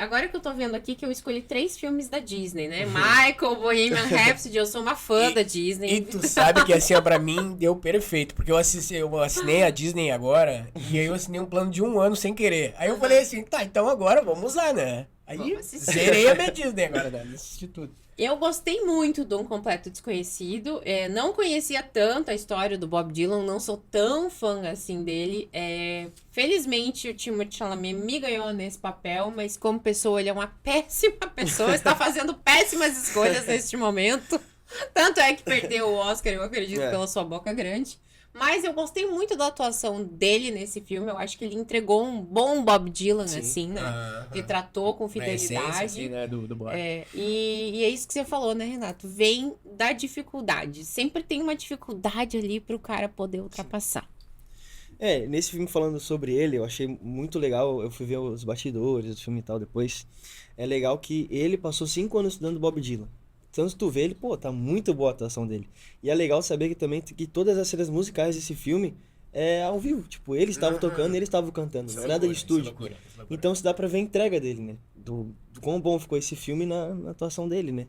[SPEAKER 1] Agora que eu tô vendo aqui que eu escolhi 3 filmes da Disney, né? Michael, Bohemian Rhapsody, eu sou uma fã da Disney.
[SPEAKER 2] E tu sabe que assim, ó, pra mim deu perfeito, porque eu assinei a Disney agora, e aí eu assinei um plano de 1 ano sem querer. Aí eu falei assim, tá, então agora vamos usar, né? Aí
[SPEAKER 1] Vamos assistir.
[SPEAKER 2] zerei a minha Disney agora, né? Assisti tudo.
[SPEAKER 1] Eu gostei muito de Um Completo Desconhecido. Não conhecia tanto a história do Bob Dylan, não sou tão fã assim dele. Felizmente o Timothée Chalamet me ganhou nesse papel, mas como pessoa ele é uma péssima pessoa, está fazendo péssimas escolhas neste momento. Tanto é que perdeu o Oscar, eu acredito, pela sua boca grande. Mas eu gostei muito da atuação dele nesse filme. Eu acho que ele entregou um bom Bob Dylan, assim, né? Ele tratou com
[SPEAKER 2] A essência,
[SPEAKER 1] fidelidade.
[SPEAKER 2] assim, né, do Bob.
[SPEAKER 1] E é isso que você falou, né, Renato? Vem da dificuldade. Sempre tem uma dificuldade ali pro cara poder ultrapassar.
[SPEAKER 3] Nesse filme falando sobre ele, eu achei muito legal. Eu fui ver os bastidores do filme e tal depois. É legal que ele passou 5 anos estudando Bob Dylan. Tanto tu vê ele, pô, tá muito boa a atuação dele. E é legal saber que também que todas as cenas musicais desse filme é ao vivo. Tipo, eles estavam tocando e eles estavam cantando. Não é nada de estúdio. Então se dá pra ver a entrega dele, né? Do quão bom ficou esse filme na atuação dele, né?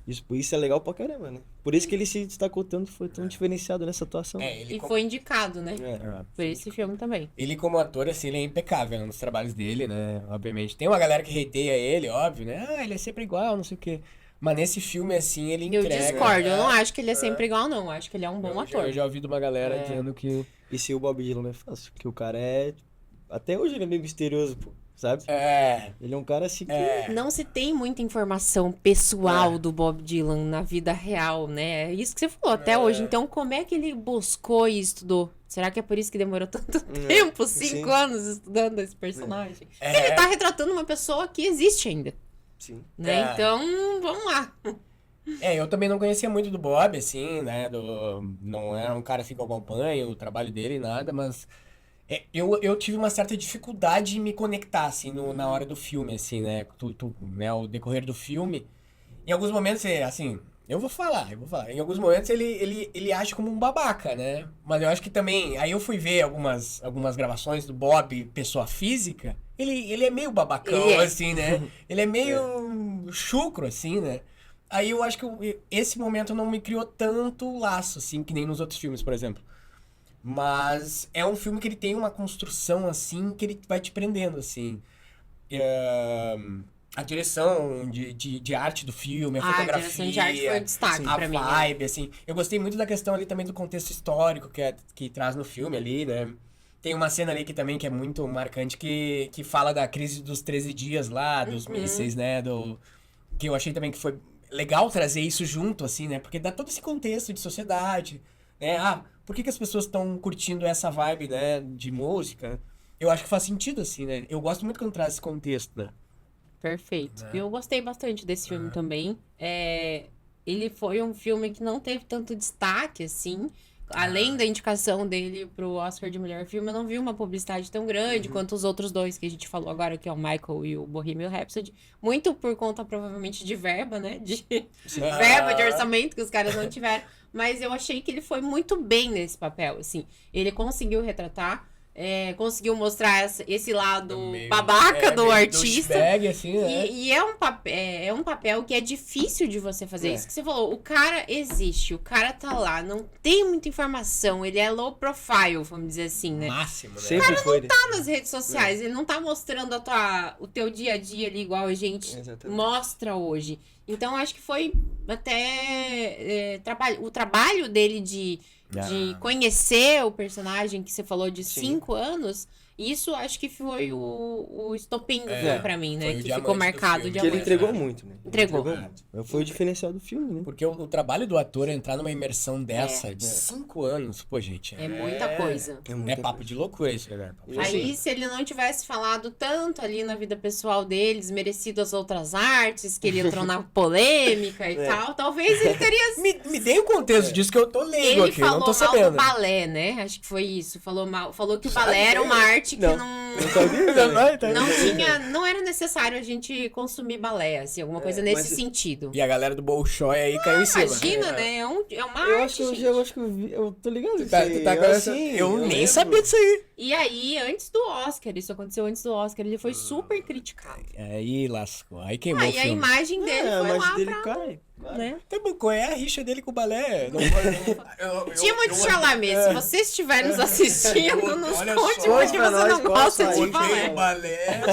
[SPEAKER 3] Isso é legal pra caramba, né? Por isso que ele se destacou tanto, foi tão diferenciado nessa atuação.
[SPEAKER 2] Ele
[SPEAKER 1] E foi indicado, né?
[SPEAKER 3] É.
[SPEAKER 1] Por esse filme também.
[SPEAKER 2] Ele como ator, assim, ele é impecável nos trabalhos dele, né? Obviamente. Tem uma galera que hateia ele, óbvio, né? Ah, ele é sempre igual, não sei o quê. Mas nesse filme, assim, ele
[SPEAKER 1] Eu
[SPEAKER 2] entrega.
[SPEAKER 1] discordo, eu não acho que ele é sempre igual, não. Eu acho que ele é um bom ator.
[SPEAKER 2] Eu já ouvi de uma galera dizendo que...
[SPEAKER 3] E se o Bob Dylan é fácil, porque o cara é... Até hoje ele é meio misterioso, pô, sabe? Ele é um cara assim que...
[SPEAKER 1] Não se tem muita informação pessoal do Bob Dylan na vida real, né? É isso que você falou até hoje. Então, como é que ele buscou e estudou? Será que é por isso que demorou tanto tempo? 5 anos estudando esse personagem? Ele tá retratando uma pessoa que existe ainda,
[SPEAKER 3] Sim.
[SPEAKER 1] né? Então, vamos lá.
[SPEAKER 2] Eu também não conhecia muito do Bob, assim, né? Não era um cara assim que eu acompanho o trabalho dele, nada, mas eu tive uma certa dificuldade em me conectar, assim, na hora do filme, assim, né? Né? O decorrer do filme. Em alguns momentos, assim, eu vou falar. Em alguns momentos ele age como um babaca, né? Mas eu acho que também. Aí eu fui ver algumas gravações do Bob, pessoa física. Ele é meio babacão, assim, né? Ele é meio chucro, assim, né? Aí eu acho que esse momento não me criou tanto laço, assim, que nem nos outros filmes, por exemplo. Mas é um filme que ele tem uma construção, assim, que ele vai te prendendo, assim. A direção de arte do filme, a fotografia...
[SPEAKER 1] A direção de arte foi destaque pra mim.
[SPEAKER 2] A vibe, assim. Eu gostei muito da questão ali também do contexto histórico que traz no filme ali, né? Tem uma cena ali que é muito marcante, que fala da crise dos 13 dias lá, dos mísseis, né? Que eu achei também que foi legal trazer isso junto, assim, né? Porque dá todo esse contexto de sociedade, né? Por que as pessoas estão curtindo essa vibe, né? De música? Eu acho que faz sentido, assim, né? Eu gosto muito quando traz esse contexto, né?
[SPEAKER 1] Perfeito. Eu gostei bastante desse filme também. Ele foi um filme que não teve tanto destaque, assim. Além da indicação dele pro Oscar de melhor filme, eu não vi uma publicidade tão grande quanto os outros dois que a gente falou agora, que é o Michael e o Bohemian Rhapsody. Muito por conta, provavelmente, de verba, né? De verba, de orçamento que os caras não tiveram. Mas eu achei que ele foi muito bem nesse papel, assim. Ele conseguiu retratar, conseguiu mostrar esse lado babaca do artista.
[SPEAKER 2] Douchebag, assim, né?
[SPEAKER 1] E é um papel que é difícil de você fazer. Isso que você falou, o cara existe, o cara tá lá, não tem muita informação, ele é low profile, vamos dizer assim, né?
[SPEAKER 2] Máximo, né?
[SPEAKER 3] Sempre foi, né?
[SPEAKER 1] Tá nas redes sociais, ele não tá mostrando o teu dia a dia ali igual a gente mostra hoje. Então, acho que foi até o trabalho dele de conhecer o personagem que você falou de 5 anos, isso acho que foi o estopim do filme pra mim, né? Que ficou marcado de
[SPEAKER 3] Porque ele
[SPEAKER 1] amor.
[SPEAKER 3] entregou muito, né?
[SPEAKER 1] Entregou.
[SPEAKER 3] Muito. Foi o diferencial do filme, né?
[SPEAKER 2] Porque o trabalho do ator é entrar numa imersão dessa de 5 anos, pô, gente.
[SPEAKER 1] É muita coisa.
[SPEAKER 2] É papo de loucura isso, né?
[SPEAKER 1] Aí, se ele não tivesse falado tanto ali na vida pessoal dele, desmerecido as outras artes, que ele entrou na polêmica e tal, talvez ele teria...
[SPEAKER 2] Me dei o contexto disso que eu tô lendo
[SPEAKER 1] Ele
[SPEAKER 2] aqui, não
[SPEAKER 1] falou
[SPEAKER 2] tô
[SPEAKER 1] mal
[SPEAKER 2] sabendo.
[SPEAKER 1] do balé, né? Acho que foi isso. Falou que o balé era uma arte que não era necessário a gente consumir balé, assim, alguma coisa nesse sentido.
[SPEAKER 2] E a galera do Bolshoi aí caiu em cima.
[SPEAKER 1] Imagina, né? É uma
[SPEAKER 3] Eu
[SPEAKER 1] arte,
[SPEAKER 3] acho que eu acho que eu tô ligado.
[SPEAKER 2] Eu nem sabia disso aí.
[SPEAKER 1] E aí, antes do Oscar, isso aconteceu antes do Oscar, ele foi super criticado.
[SPEAKER 2] Aí lascou, aí queimou o
[SPEAKER 1] Aí a
[SPEAKER 2] filme.
[SPEAKER 1] imagem dele foi lá
[SPEAKER 3] dele
[SPEAKER 1] pra...
[SPEAKER 3] cai.
[SPEAKER 1] Né?
[SPEAKER 2] Tá bom, qual é a rixa dele com o balé?
[SPEAKER 1] Timothée Chalamet, se você estiver nos assistindo, nos
[SPEAKER 2] olha
[SPEAKER 1] conte
[SPEAKER 2] só,
[SPEAKER 1] porque você não gosta de
[SPEAKER 2] balé.
[SPEAKER 1] balé.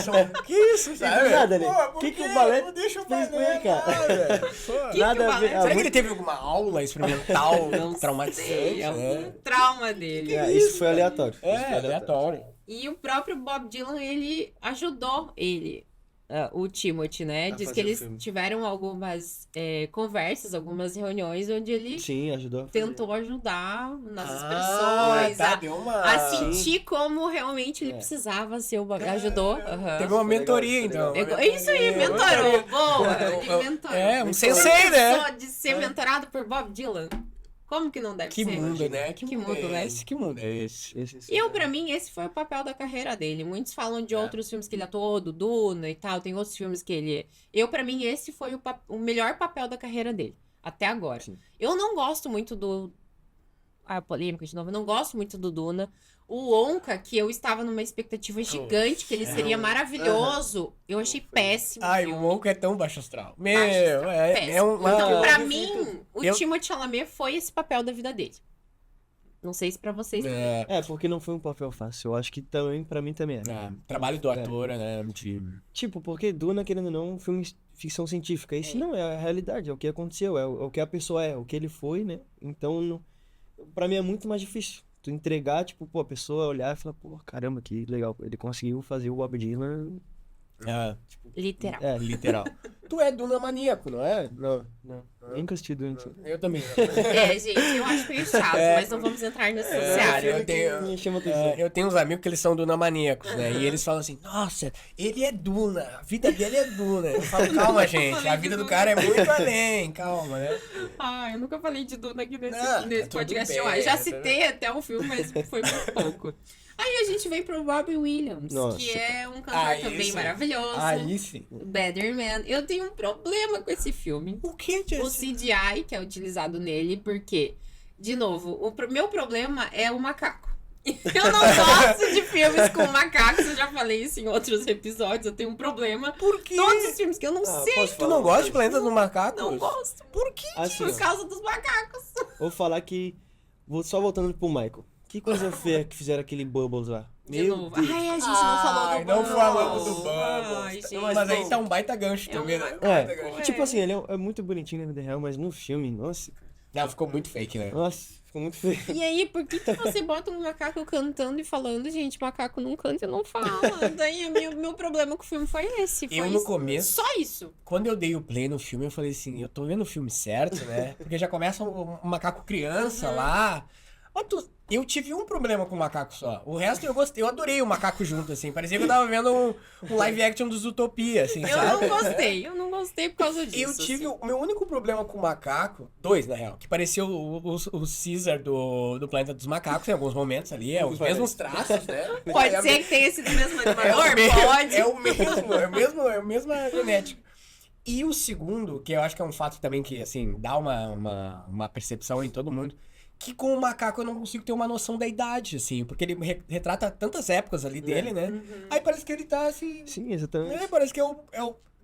[SPEAKER 2] Que isso, sabe?
[SPEAKER 3] Nada, né?
[SPEAKER 2] Pô,
[SPEAKER 3] que o balé
[SPEAKER 2] não deixa o
[SPEAKER 3] fez com
[SPEAKER 2] balé,
[SPEAKER 3] ele, cara?
[SPEAKER 1] Nada a ver.
[SPEAKER 2] Será que ele teve alguma aula experimental traumatizante?
[SPEAKER 1] É um trauma dele.
[SPEAKER 3] Isso foi aleatório.
[SPEAKER 2] Aleatório.
[SPEAKER 1] E o próprio Bob Dylan, ele ajudou o Timothy, né? Diz que eles tiveram algumas conversas, algumas reuniões onde ele
[SPEAKER 3] ajudou.
[SPEAKER 1] tentou ajudar nas expressões, a sentir como realmente ele precisava ser o Bob. Ajudou.
[SPEAKER 2] Teve uma mentoria, então.
[SPEAKER 1] Isso aí, mentorou. Boa, eu digo mentorou.
[SPEAKER 2] Um sensei, né?
[SPEAKER 1] Só de ser mentorado por Bob Dylan. Como que não deve ser?
[SPEAKER 2] Que mundo, né?
[SPEAKER 1] Que mundo, né?
[SPEAKER 2] Que mundo é esse?
[SPEAKER 1] Pra mim, esse foi o papel da carreira dele. Muitos falam de outros filmes que ele atuou, do Duna e tal. Tem outros filmes que ele... Pra mim, esse foi o melhor papel da carreira dele. Até agora. Sim. Eu não gosto muito do... polêmica de novo. Eu não gosto muito do Duna. O Wonka, que eu estava numa expectativa gigante, que ele seria maravilhoso, eu achei péssimo.
[SPEAKER 2] Ai, o
[SPEAKER 1] filme.
[SPEAKER 2] Wonka é tão baixo astral. Meu,
[SPEAKER 1] Baixo astral,
[SPEAKER 2] é
[SPEAKER 1] péssimo.
[SPEAKER 2] uma...
[SPEAKER 1] Então, pra
[SPEAKER 3] eu vi
[SPEAKER 1] mim, o
[SPEAKER 2] Eu-
[SPEAKER 1] Timothée Chalamet foi esse papel da vida dele. Não sei se pra vocês.
[SPEAKER 3] Porque não foi um papel fácil. Eu acho que também, pra mim também é.
[SPEAKER 2] Trabalho do ator, né?
[SPEAKER 3] Tipo, porque Duna, querendo ou não, é um filme de ficção científica. Isso não é a realidade, é o que aconteceu, é o que a pessoa é, o que ele foi, né? Então, pra mim é muito mais difícil. Tu entregar, tipo, pô, a pessoa olhar e falar, pô, caramba, que legal. Ele conseguiu fazer o Bob Dylan.
[SPEAKER 1] Literal.
[SPEAKER 2] Literal. Tu é Duna maníaco, não é? Não.
[SPEAKER 3] Nem que eu assisti Duna.
[SPEAKER 2] Eu também.
[SPEAKER 1] Gente, eu acho meio chato, mas não vamos entrar nesse
[SPEAKER 2] Cara,
[SPEAKER 1] cenário.
[SPEAKER 2] eu tenho...
[SPEAKER 3] Me chama atenção.
[SPEAKER 2] Eu tenho uns amigos que eles são Duna maníacos, né? E eles falam assim, nossa, ele é Duna, a vida dele é Duna. Eu falo, calma, gente, a vida do cara é muito além, calma, né?
[SPEAKER 1] Ah, eu nunca falei de Duna aqui nesse,
[SPEAKER 2] Não,
[SPEAKER 1] nesse
[SPEAKER 2] tá tudo
[SPEAKER 1] podcast.
[SPEAKER 2] bem,
[SPEAKER 1] Eu já
[SPEAKER 2] tá
[SPEAKER 1] citei até o filme, mas foi muito pouco. Aí a gente vem pro Robbie Williams,
[SPEAKER 3] Nossa.
[SPEAKER 1] que é um cantor também
[SPEAKER 2] isso.
[SPEAKER 1] maravilhoso.
[SPEAKER 2] Aí sim.
[SPEAKER 1] Better Man. Eu tenho um problema com esse filme.
[SPEAKER 2] O que,
[SPEAKER 1] O
[SPEAKER 2] Jesse?
[SPEAKER 1] CGI que é utilizado nele, porque, de novo, meu problema é o macaco. Eu não gosto de filmes com macacos, eu já falei isso em outros episódios, eu tenho um problema.
[SPEAKER 2] Por quê?
[SPEAKER 1] Todos os filmes que eu não sei,
[SPEAKER 3] posso
[SPEAKER 2] Tu não gosta de Planeta do Macaco?
[SPEAKER 1] não gosto.
[SPEAKER 2] Por quê?
[SPEAKER 3] Assim,
[SPEAKER 1] Por
[SPEAKER 3] ó,
[SPEAKER 1] causa dos macacos.
[SPEAKER 3] vou falar que. Só voltando pro Michael. Que coisa feia que fizeram aquele Bubbles lá.
[SPEAKER 1] De
[SPEAKER 3] Meu
[SPEAKER 1] novo.
[SPEAKER 3] Deus.
[SPEAKER 1] Ai, a gente não falou do
[SPEAKER 2] Não
[SPEAKER 1] Bubbles.
[SPEAKER 2] falamos do
[SPEAKER 1] Ai,
[SPEAKER 2] Bubbles.
[SPEAKER 1] gente.
[SPEAKER 2] Mas aí tá um baita gancho também, né? Baita gancho.
[SPEAKER 3] Tipo assim, ele é muito bonitinho na vida real, mas no filme, nossa.
[SPEAKER 2] Não, ficou muito fake, né?
[SPEAKER 3] Nossa, ficou muito feio.
[SPEAKER 1] E aí, por que você bota um macaco cantando e falando, gente, macaco não canta e não fala? Daí, meu problema com o filme foi esse. Foi
[SPEAKER 2] Eu no começo,
[SPEAKER 1] só isso.
[SPEAKER 2] quando eu dei o play no filme, eu falei assim, eu tô vendo o filme certo, né? Porque já começa um macaco criança lá. Ó, eu tive um problema com o macaco só. O resto eu gostei, eu adorei o macaco junto, assim. Parecia que eu tava vendo um live action dos Utopia, assim, sabe?
[SPEAKER 1] Eu não gostei por causa disso.
[SPEAKER 2] Eu tive
[SPEAKER 1] assim.
[SPEAKER 2] o meu único problema com o macaco, dois na real, que pareceu o Caesar do Planeta dos Macacos em alguns momentos ali, os mesmos traços, né?
[SPEAKER 1] Pode ser que tenha sido o mesmo
[SPEAKER 2] É
[SPEAKER 1] animador?
[SPEAKER 2] o mesmo,
[SPEAKER 1] Pode.
[SPEAKER 2] é a mesma genética. E o segundo, que eu acho que é um fato também que, assim, dá uma percepção em todo mundo, que com o macaco eu não consigo ter uma noção da idade, assim, porque ele retrata tantas épocas ali dele, né? Aí parece que ele tá, assim...
[SPEAKER 3] Sim, exatamente.
[SPEAKER 2] Parece que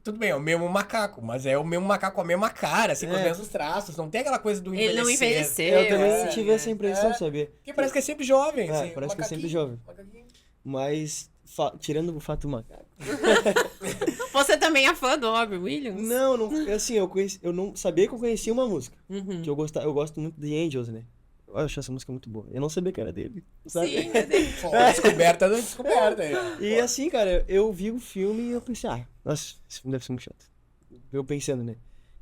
[SPEAKER 2] tudo bem, é o mesmo macaco, mas é o mesmo macaco com a mesma cara, assim, com os mesmos traços. Não tem aquela coisa do
[SPEAKER 1] Ele não
[SPEAKER 2] envelhecer.
[SPEAKER 1] envelheceu.
[SPEAKER 3] Eu também
[SPEAKER 1] assim,
[SPEAKER 3] tive essa impressão, sabia?
[SPEAKER 2] Porque parece que é sempre jovem, assim.
[SPEAKER 3] Parece que é sempre
[SPEAKER 2] macaquinho,
[SPEAKER 3] jovem.
[SPEAKER 2] macaquinho.
[SPEAKER 3] Mas, tirando o fato do macaco.
[SPEAKER 1] Você também é fã do Robbie Williams?
[SPEAKER 3] Não, assim, eu não sabia que eu conhecia uma música.
[SPEAKER 1] Uhum.
[SPEAKER 3] Que eu gosto muito de Angels, né? Eu acho essa música muito boa. Eu não sabia que era dele. Sabe?
[SPEAKER 1] Sim, mas ele-
[SPEAKER 2] Pô, descoberta da descoberta aí.
[SPEAKER 3] E assim, cara, eu vi o filme e eu pensei, nossa, esse filme deve ser muito chato. Eu pensando, né?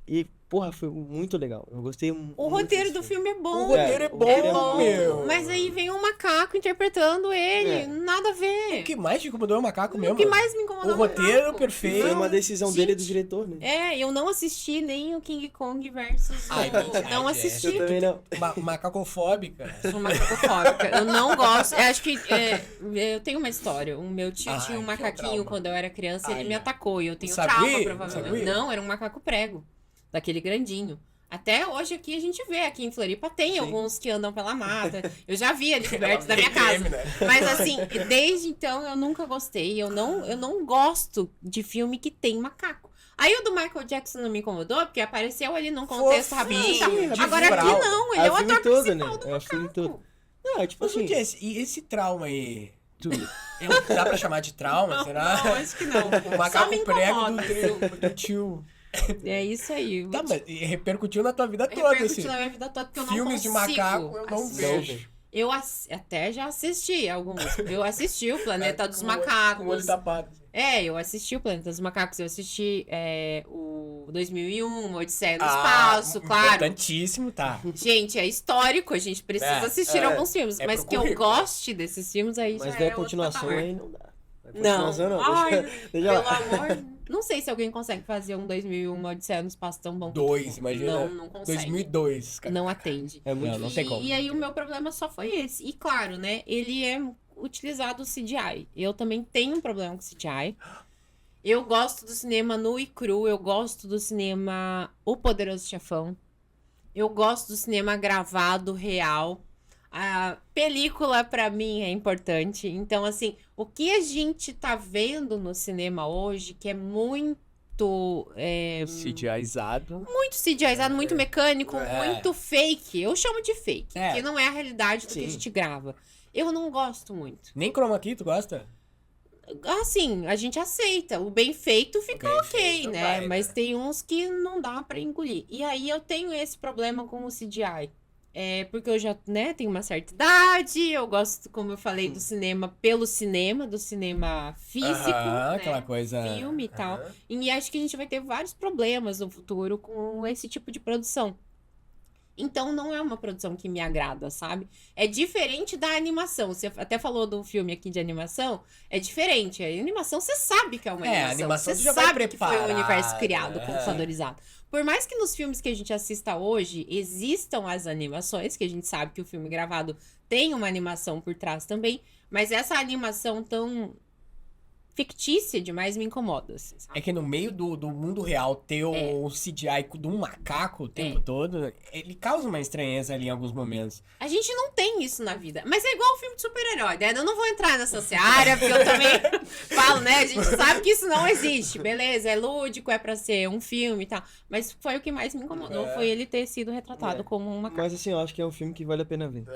[SPEAKER 3] E, porra, foi muito legal. Eu gostei muito.
[SPEAKER 1] O roteiro do
[SPEAKER 3] desse
[SPEAKER 1] filme é bom.
[SPEAKER 2] O roteiro é bom,
[SPEAKER 1] É bom,
[SPEAKER 2] meu.
[SPEAKER 1] mas aí vem um macaco interpretando ele.
[SPEAKER 3] É.
[SPEAKER 1] Nada a ver.
[SPEAKER 2] O que mais te incomodou é o macaco mesmo.
[SPEAKER 1] O que mais me incomodou
[SPEAKER 2] O
[SPEAKER 1] é
[SPEAKER 2] roteiro
[SPEAKER 1] macaco.
[SPEAKER 2] perfeito.
[SPEAKER 3] Foi uma decisão
[SPEAKER 1] Gente.
[SPEAKER 3] dele e do diretor, né?
[SPEAKER 1] É, eu não assisti nem o King Kong versus.
[SPEAKER 2] Ai, mentira,
[SPEAKER 1] não
[SPEAKER 2] Jess.
[SPEAKER 1] assisti.
[SPEAKER 3] Eu também não.
[SPEAKER 2] Macacofóbica.
[SPEAKER 1] Sou macacofóbica. Eu não gosto. Eu acho que eu tenho uma história. O meu tio
[SPEAKER 2] Ai,
[SPEAKER 1] tinha um
[SPEAKER 2] que é um
[SPEAKER 1] macaquinho
[SPEAKER 2] trauma.
[SPEAKER 1] quando eu era criança e
[SPEAKER 2] Ai,
[SPEAKER 1] ele me
[SPEAKER 2] é.
[SPEAKER 1] atacou. E eu tenho
[SPEAKER 2] Sagui?
[SPEAKER 1] trauma, provavelmente.
[SPEAKER 2] Sagui?
[SPEAKER 1] Não, era um macaco prego. Daquele grandinho. Até hoje aqui a gente vê, aqui em Floripa tem alguns que andam pela mata. Eu já vi eles cobertos da minha casa.
[SPEAKER 2] né?
[SPEAKER 1] Mas assim, desde então eu nunca gostei. Eu não gosto de filme que tem macaco. Aí o do Michael Jackson não me incomodou, porque apareceu ali num contexto rabinho e tal.
[SPEAKER 2] sim,
[SPEAKER 1] Agora aqui
[SPEAKER 2] Fralda.
[SPEAKER 1] não, ele é o
[SPEAKER 3] filme
[SPEAKER 1] ator
[SPEAKER 3] todo,
[SPEAKER 1] principal
[SPEAKER 3] né?
[SPEAKER 1] do
[SPEAKER 3] É o filme
[SPEAKER 1] macaco.
[SPEAKER 3] todo. Não, tipo
[SPEAKER 2] Mas,
[SPEAKER 3] assim.
[SPEAKER 2] Jess, e esse trauma aí? Dá pra chamar de trauma, será?
[SPEAKER 1] Não, acho que não.
[SPEAKER 2] O macaco
[SPEAKER 1] me
[SPEAKER 2] prego
[SPEAKER 1] incomoda.
[SPEAKER 2] do tio.
[SPEAKER 1] É isso aí.
[SPEAKER 2] Tá, mas e repercutiu na tua vida toda,
[SPEAKER 1] Repercutiu
[SPEAKER 2] assim.
[SPEAKER 1] na minha vida toda, porque eu não
[SPEAKER 2] Filmes de
[SPEAKER 1] consigo
[SPEAKER 2] macaco eu não
[SPEAKER 1] assistir.
[SPEAKER 2] vejo.
[SPEAKER 1] Eu até já assisti alguns. Eu assisti o Planeta dos
[SPEAKER 2] Com o olho
[SPEAKER 1] Macacos.
[SPEAKER 2] tapado.
[SPEAKER 1] Eu assisti o Planeta dos Macacos. Eu assisti o 2001, Odisseia no
[SPEAKER 2] Ah,
[SPEAKER 1] Espaço, claro.
[SPEAKER 2] Importantíssimo, tá.
[SPEAKER 1] Gente, é histórico. A gente precisa assistir alguns filmes.
[SPEAKER 2] é
[SPEAKER 1] mas
[SPEAKER 2] pro
[SPEAKER 1] que eu
[SPEAKER 2] currículo.
[SPEAKER 1] goste desses filmes aí
[SPEAKER 3] Mas
[SPEAKER 1] já
[SPEAKER 3] daí
[SPEAKER 1] é
[SPEAKER 3] a
[SPEAKER 1] outro
[SPEAKER 3] continuação
[SPEAKER 1] patamar.
[SPEAKER 3] aí não dá. A
[SPEAKER 1] Não.
[SPEAKER 3] continuação não.
[SPEAKER 1] Ai,
[SPEAKER 3] Deixa
[SPEAKER 1] pelo
[SPEAKER 3] lá.
[SPEAKER 1] amor. Não sei se alguém consegue fazer um 2001, uma Odisseia no Espaço tão bom.
[SPEAKER 2] Dois, imagina.
[SPEAKER 1] Não consegue.
[SPEAKER 2] 2002, cara.
[SPEAKER 1] Não atende.
[SPEAKER 3] É muito
[SPEAKER 2] Não tem como.
[SPEAKER 1] E aí o meu problema só foi esse. E claro, né? Ele é utilizado o CGI. Eu também tenho um problema com o CGI. Eu gosto do cinema nu e cru. Eu gosto do cinema O Poderoso Chefão. Eu gosto do cinema gravado, real. A película, pra mim, é importante. Então, assim, o que a gente tá vendo no cinema hoje, que é muito
[SPEAKER 2] CGIzado.
[SPEAKER 1] muito CGIzado, muito mecânico,
[SPEAKER 2] É.
[SPEAKER 1] muito fake. Eu chamo de fake,
[SPEAKER 2] É.
[SPEAKER 1] que não é a realidade do que a
[SPEAKER 3] Sim.
[SPEAKER 1] gente grava. Eu não gosto muito.
[SPEAKER 2] Nem chroma key, tu gosta?
[SPEAKER 1] Assim, a gente aceita. O bem feito fica
[SPEAKER 2] Bem
[SPEAKER 1] ok,
[SPEAKER 2] feito,
[SPEAKER 1] né?
[SPEAKER 2] vai,
[SPEAKER 1] Mas
[SPEAKER 2] né?
[SPEAKER 1] tem uns que não dá pra engolir. E aí eu tenho esse problema com o CGI. Porque eu já, né, tenho uma certa idade, eu gosto, como eu falei, do cinema pelo cinema, do cinema físico,
[SPEAKER 2] Aham,
[SPEAKER 1] né?
[SPEAKER 2] aquela coisa.
[SPEAKER 1] Filme e tal.
[SPEAKER 2] Aham.
[SPEAKER 1] E acho que a gente vai ter vários problemas no futuro com esse tipo de produção. Então não é uma produção que me agrada, sabe? É diferente da animação. Você até falou do filme aqui de animação, é diferente. A animação você sabe que é uma
[SPEAKER 2] É, a
[SPEAKER 1] animação.
[SPEAKER 2] animação
[SPEAKER 1] Você
[SPEAKER 2] tu já vai
[SPEAKER 1] sabe que foi um universo
[SPEAKER 2] preparado,
[SPEAKER 1] criado,
[SPEAKER 2] é.
[SPEAKER 1] computadorizado. Por mais que nos filmes que a gente assista hoje existam as animações, que a gente sabe que o filme gravado tem uma animação por trás também, mas essa animação tão fictícia demais me incomoda, assim, sabe?
[SPEAKER 2] É que no meio do mundo real ter o CGI de um macaco o tempo todo, ele causa uma estranheza ali em alguns momentos.
[SPEAKER 1] A gente não tem isso na vida. Mas é igual o filme de super-herói, né? Eu não vou entrar nessa seara, porque eu também falo, né? A gente sabe que isso não existe. Beleza, é lúdico, é pra ser um filme e tal. Mas foi o que mais me incomodou, foi ele ter sido retratado como uma
[SPEAKER 3] Mas assim, eu acho que é um filme que vale a pena ver.